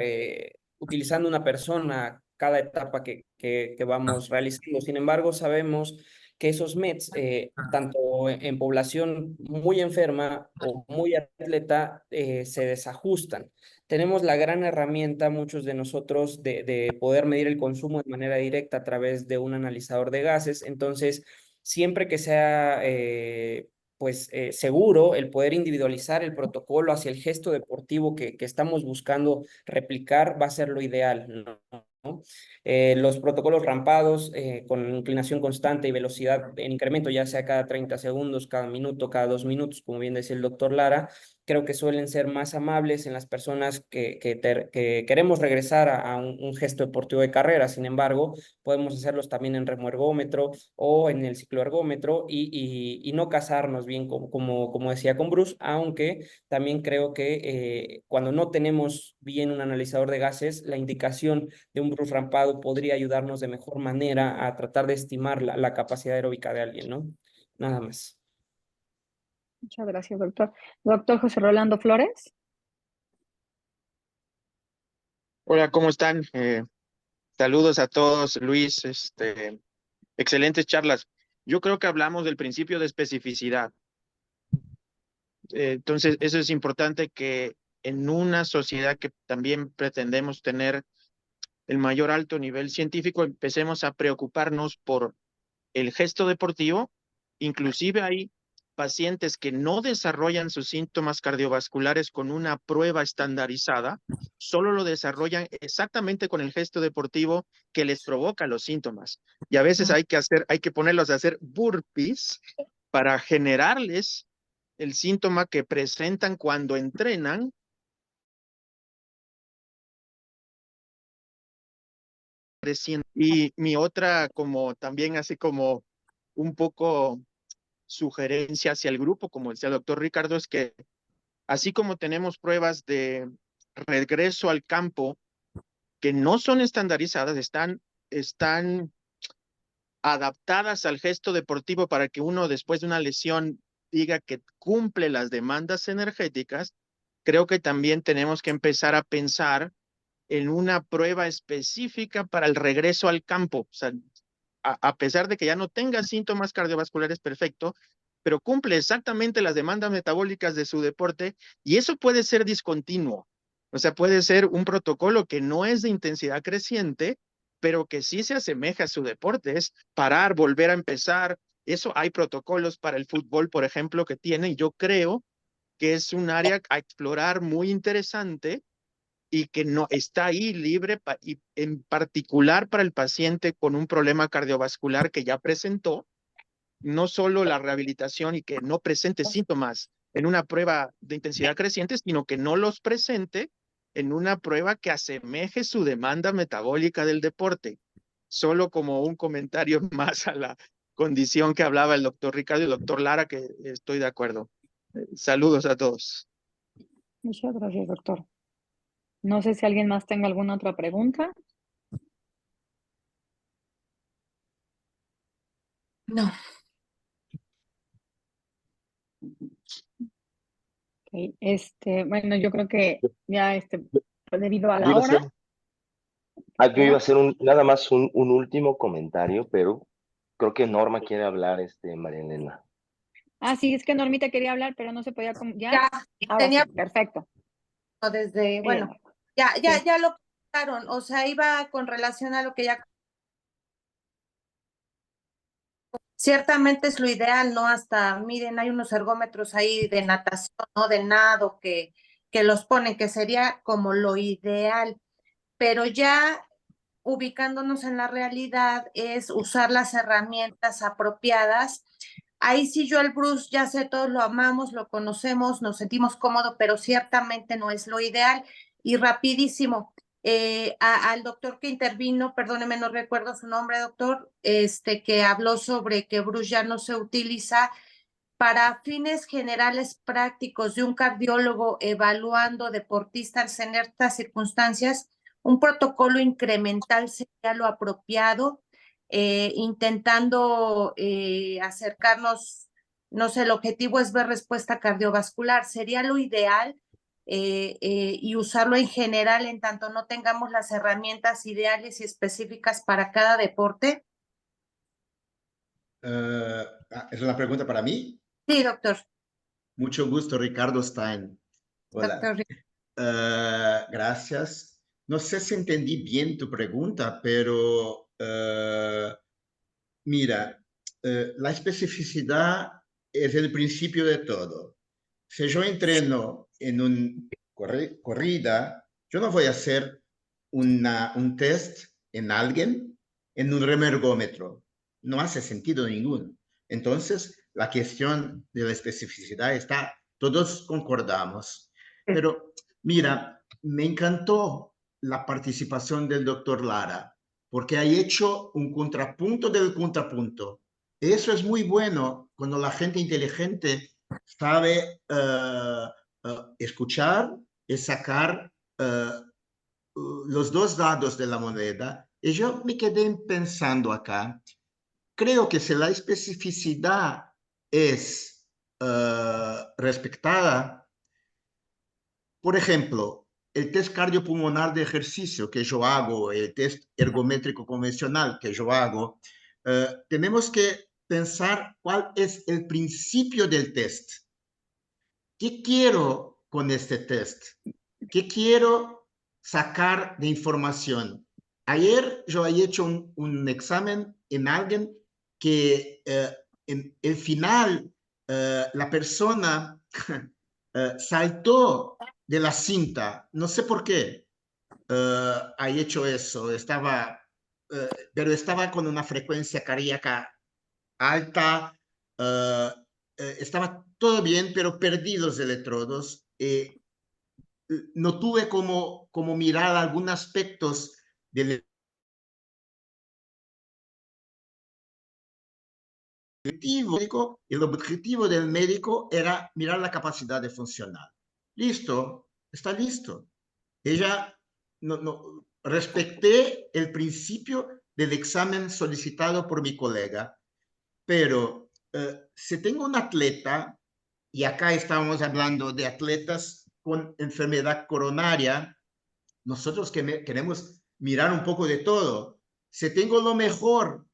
utilizando una persona cada etapa que vamos realizando. Sin embargo, sabemos que esos METs, tanto en población muy enferma o muy atleta, se desajustan. Tenemos la gran herramienta, muchos de nosotros, de poder medir el consumo de manera directa a través de un analizador de gases. Entonces, siempre que sea seguro el poder individualizar el protocolo hacia el gesto deportivo que estamos buscando replicar, va a ser lo ideal, ¿no? Los protocolos rampados con inclinación constante y velocidad en incremento, ya sea cada 30 segundos, cada minuto, cada 2 minutos, como bien decía el doctor Lara, creo que suelen ser más amables en las personas que queremos regresar a un gesto deportivo de carrera. Sin embargo, podemos hacerlos también en remoergómetro o en el cicloergómetro y no casarnos bien, como decía con Bruce, aunque también creo que cuando no tenemos bien un analizador de gases, la indicación de un Bruce rampado podría ayudarnos de mejor manera a tratar de estimar la capacidad aeróbica de alguien, ¿no? Nada más. Muchas gracias, doctor. Doctor José Rolando Flores. Hola, ¿cómo están? Saludos a todos, Luis. Excelentes charlas. Yo creo que hablamos del principio de especificidad. Entonces, eso es importante que en una sociedad que también pretendemos tener el mayor alto nivel científico, empecemos a preocuparnos por el gesto deportivo. Inclusive hay pacientes que no desarrollan sus síntomas cardiovasculares con una prueba estandarizada, solo lo desarrollan exactamente con el gesto deportivo que les provoca los síntomas. Y a veces hay que ponerlos a hacer burpees para generarles el síntoma que presentan cuando entrenan. Y mi otra, como también así como un poco sugerencia hacia el grupo, como decía el doctor Ricardo, es que así como tenemos pruebas de regreso al campo que no son estandarizadas, están adaptadas al gesto deportivo para que uno después de una lesión diga que cumple las demandas energéticas, creo que también tenemos que empezar a pensar en una prueba específica para el regreso al campo. O sea, a pesar de que ya no tenga síntomas cardiovasculares, perfecto, pero cumple exactamente las demandas metabólicas de su deporte y eso puede ser discontinuo. O sea, puede ser un protocolo que no es de intensidad creciente, pero que sí se asemeja a su deporte. Es parar, volver a empezar. Eso hay protocolos para el fútbol, por ejemplo, que tienen. Yo creo que es un área a explorar muy interesante y que no está ahí libre y en particular para el paciente con un problema cardiovascular que ya presentó, no solo la rehabilitación y que no presente síntomas en una prueba de intensidad creciente, sino que no los presente en una prueba que asemeje su demanda metabólica del deporte. Solo como un comentario más a la condición que hablaba el doctor Ricardo y el doctor Lara, que estoy de acuerdo. Saludos a todos. Muchas gracias, doctor. No sé si alguien más tenga alguna otra pregunta. No. Okay. Bueno, yo creo que ya debido a Yo la iba a hora. hacer, yo iba a hacer nada más un último comentario, pero creo que Norma quiere hablar, María Elena. Ah, sí, es que Normita quería hablar, pero no se podía. ¿Ya? Ya, Ahora tenía sí, perfecto. desde, bueno, Sí. ya lo contaron, o sea, iba con relación a lo que ya. Ciertamente es lo ideal, ¿no? Hasta, miren, hay unos ergómetros ahí de natación, ¿no? De nado que los ponen, que sería como lo ideal, pero ya ubicándonos en la realidad es usar las herramientas apropiadas. Ahí sí yo el Bruce, ya sé, todos lo amamos, lo conocemos, nos sentimos cómodos, pero ciertamente no es lo ideal. Y rapidísimo, al doctor que intervino, perdóneme, no recuerdo su nombre, doctor, que habló sobre que Bruce ya no se utiliza para fines generales prácticos de un cardiólogo evaluando deportistas en estas circunstancias. Un protocolo incremental sería lo apropiado, intentando acercarnos, no sé, el objetivo es ver respuesta cardiovascular, sería lo ideal, y usarlo en general en tanto no tengamos las herramientas ideales y específicas para cada deporte. ¿Es una pregunta para mí? Sí, doctor. Mucho gusto, Ricardo Stein. Hola. Doctor. Gracias. No sé si entendí bien tu pregunta, pero mira, la especificidad es el principio de todo. Si yo entreno en una corrida, yo no voy a hacer un test en alguien en un remergómetro. No hace sentido ninguno. Entonces, la cuestión de la especificidad está, todos concordamos. Pero mira, me encantó la participación del doctor Lara, porque ha hecho un contrapunto del contrapunto. Eso es muy bueno cuando la gente inteligente sabe escuchar y sacar los dos lados de la moneda. Y yo me quedé pensando acá, creo que si la especificidad es respetada, por ejemplo, el test cardiopulmonar de ejercicio que yo hago, el test ergométrico convencional que yo hago, tenemos que pensar cuál es el principio del test. ¿Qué quiero con este test? ¿Qué quiero sacar de información? Ayer yo he hecho un examen en alguien que en el final la persona saltó de la cinta. No sé por qué ha hecho eso. Pero estaba con una frecuencia cardíaca alta, estaba todo bien, pero perdí los electrodos. No tuve como mirar algunos aspectos del objetivo. El objetivo del médico era mirar la capacidad de funcionar. Listo, está listo. Ella, no, respeté el principio del examen solicitado por mi colega, pero si tengo un atleta, y acá estamos hablando de atletas con enfermedad coronaria, nosotros queremos mirar un poco de todo. Si tengo lo mejor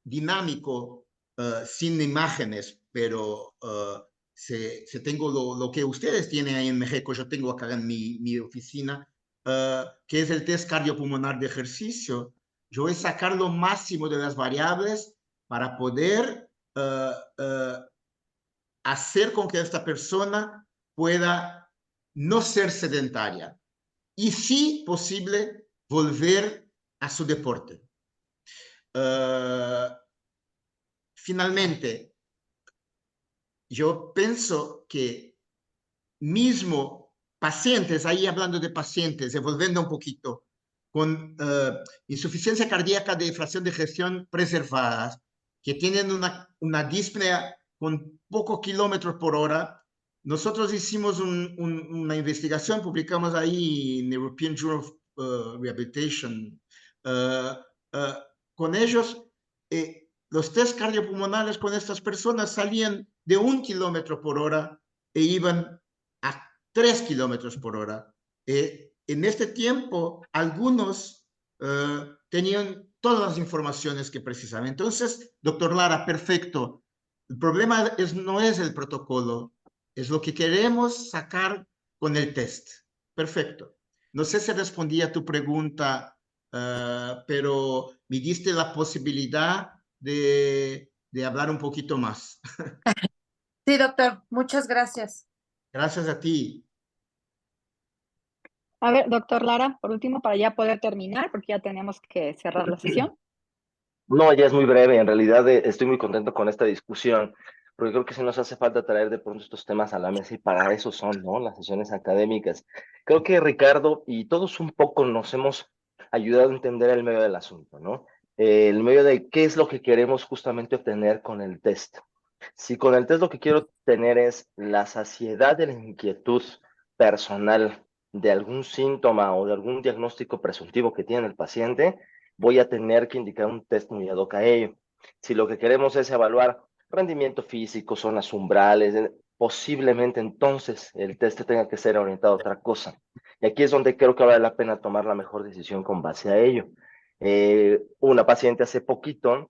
dinámico, sin imágenes, pero si tengo lo que ustedes tienen ahí en México, yo tengo acá en mi oficina, que es el test cardiopulmonar de ejercicio, yo voy a sacar lo máximo de las variables para poder hacer con que esta persona pueda no ser sedentaria y, si posible, volver a su deporte. Finalmente, yo pienso que mismo pacientes, ahí hablando de pacientes, volviendo un poquito, con insuficiencia cardíaca de fracción de ejecución preservadas, que tienen una dispnea con pocos kilómetros por hora. Nosotros hicimos una investigación, publicamos ahí en European Journal of Rehabilitation, con ellos. Los test cardiopulmonares con estas personas salían de 1 kilómetro por hora e iban a 3 kilómetros por hora. En este tiempo, algunos tenían todas las informaciones que precisaban. Entonces, doctor Lara, perfecto. El problema no es el protocolo, es lo que queremos sacar con el test. Perfecto. No sé si respondí a tu pregunta, pero me diste la posibilidad de hablar un poquito más. Sí, doctor, muchas gracias. Gracias a ti. A ver, doctor Lara, por último, para ya poder terminar, porque ya tenemos que cerrar la sesión. No, ya es muy breve. En realidad estoy muy contento con esta discusión, porque creo que sí nos hace falta traer de pronto estos temas a la mesa y para eso son, ¿no? Las sesiones académicas. Creo que Ricardo y todos un poco nos hemos ayudado a entender el medio del asunto, ¿no? El medio de qué es lo que queremos justamente obtener con el test. Si con el test lo que quiero obtener es la saciedad de la inquietud personal de algún síntoma o de algún diagnóstico presuntivo que tiene el paciente, voy a tener que indicar un test muy ad hoc a ello. Si lo que queremos es evaluar rendimiento físico, zonas umbrales, posiblemente entonces el test tenga que ser orientado a otra cosa. Y aquí es donde creo que vale la pena tomar la mejor decisión con base a ello. Una paciente hace poquito,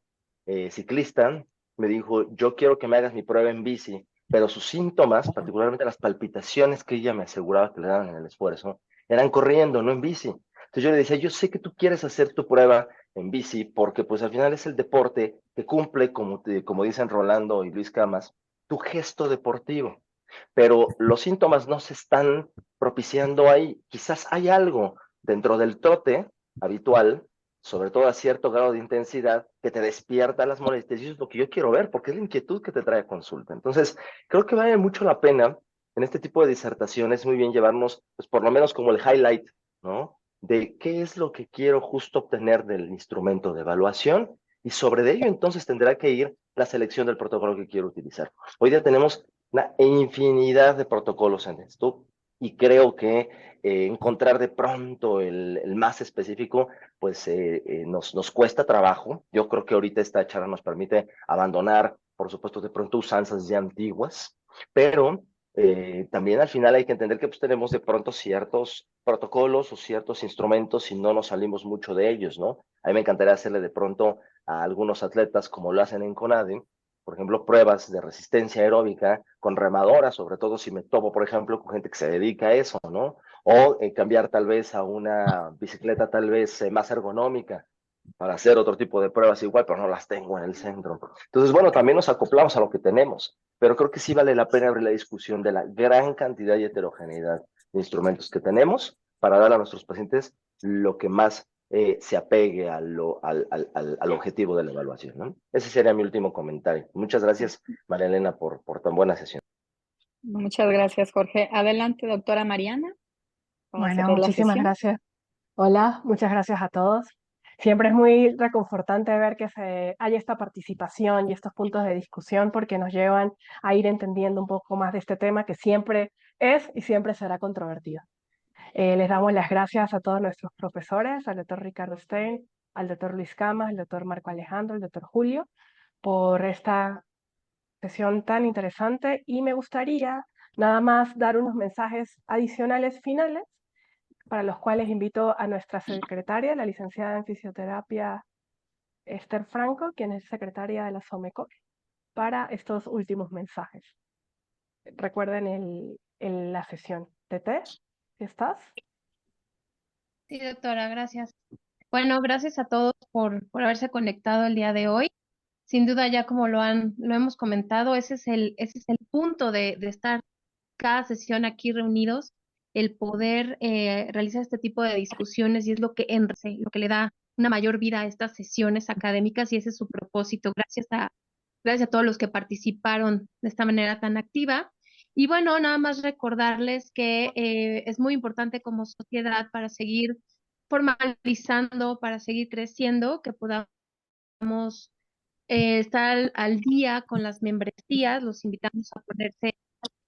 ciclista, me dijo, yo quiero que me hagas mi prueba en bici, pero sus síntomas, particularmente las palpitaciones que ella me aseguraba que le daban en el esfuerzo, eran corriendo, no en bici. Entonces yo le decía, yo sé que tú quieres hacer tu prueba en bici porque pues al final es el deporte que cumple, como dicen Rolando y Luis Camas, tu gesto deportivo. Pero los síntomas no se están propiciando ahí. Quizás hay algo dentro del trote habitual, sobre todo a cierto grado de intensidad, que te despierta las molestias, y eso es lo que yo quiero ver, porque es la inquietud que te trae a consulta. Entonces, creo que vale mucho la pena en este tipo de disertaciones, muy bien llevarnos, pues por lo menos como el highlight, ¿no? De qué es lo que quiero justo obtener del instrumento de evaluación, y sobre ello entonces tendrá que ir la selección del protocolo que quiero utilizar. Hoy día tenemos una infinidad de protocolos en esto, y creo que encontrar de pronto el más específico, pues nos cuesta trabajo. Yo creo que ahorita esta charla nos permite abandonar, por supuesto, de pronto usanzas ya antiguas, pero también al final hay que entender que pues, tenemos de pronto ciertos protocolos o ciertos instrumentos y no nos salimos mucho de ellos, ¿no? A mí me encantaría hacerle de pronto a algunos atletas, como lo hacen en CONADE, por ejemplo, pruebas de resistencia aeróbica con remadoras, sobre todo si me topo, por ejemplo, con gente que se dedica a eso, ¿no? O cambiar tal vez a una bicicleta tal vez más ergonómica para hacer otro tipo de pruebas igual, pero no las tengo en el centro. Entonces, bueno, también nos acoplamos a lo que tenemos, pero creo que sí vale la pena abrir la discusión de la gran cantidad y heterogeneidad de instrumentos que tenemos para dar a nuestros pacientes lo que más se apegue al objetivo de la evaluación, ¿no? Ese sería mi último comentario. Muchas gracias, María Elena, por tan buena sesión. Muchas gracias, Jorge. Adelante, doctora Mariana. Vamos a Bueno, cerrar la muchísimas sesión. gracias. Hola, muchas gracias a todos. Siempre es muy reconfortante ver que hay esta participación y estos puntos de discusión porque nos llevan a ir entendiendo un poco más de este tema que siempre es y siempre será controvertido. Les damos las gracias a todos nuestros profesores, al doctor Ricardo Stein, al doctor Luis Camas, al doctor Marco Alejandro, al doctor Julio, por esta sesión tan interesante, y me gustaría nada más dar unos mensajes adicionales finales para los cuales invito a nuestra secretaria, la licenciada en fisioterapia Esther Franco, quien es secretaria de la SOMECOR, para estos últimos mensajes. Recuerden la sesión. Tete, ¿estás? Sí, doctora, gracias. Bueno, gracias a todos por haberse conectado el día de hoy. Sin duda, ya como lo hemos comentado, ese es el punto de estar cada sesión aquí reunidos, el poder realizar este tipo de discusiones, y es lo que enriquece, lo que le da una mayor vida a estas sesiones académicas, y ese es su propósito. Gracias a todos los que participaron de esta manera tan activa. Y bueno, nada más recordarles que es muy importante como sociedad para seguir formalizando, para seguir creciendo, que podamos estar al día con las membresías. Los invitamos a ponerse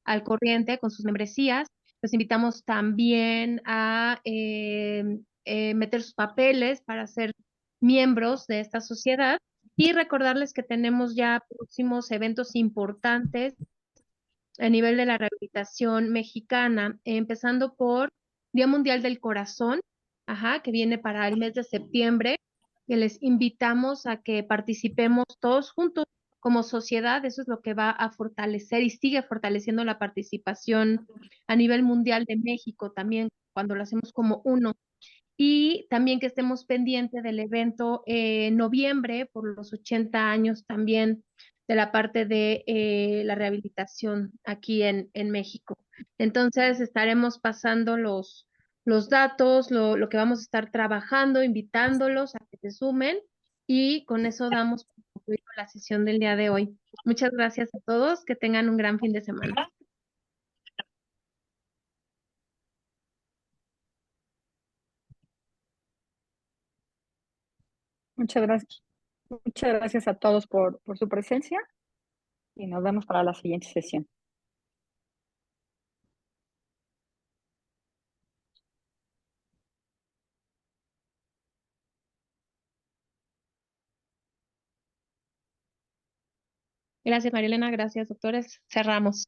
al corriente con sus membresías. Los invitamos también a meter sus papeles para ser miembros de esta sociedad, y recordarles que tenemos ya próximos eventos importantes a nivel de la rehabilitación mexicana, empezando por Día Mundial del Corazón, que viene para el mes de septiembre, que les invitamos a que participemos todos juntos como sociedad. Eso es lo que va a fortalecer y sigue fortaleciendo la participación a nivel mundial de México también, cuando lo hacemos como uno. Y también que estemos pendientes del evento en noviembre por los 80 años también de la parte de la rehabilitación aquí en México. Entonces estaremos pasando los datos, lo que vamos a estar trabajando, invitándolos a que se sumen, y con eso damos por concluido la sesión del día de hoy. Muchas gracias a todos, que tengan un gran fin de semana. Muchas gracias. Muchas gracias a todos por su presencia, y nos vemos para la siguiente sesión. Gracias, María Elena. Gracias, doctores. Cerramos.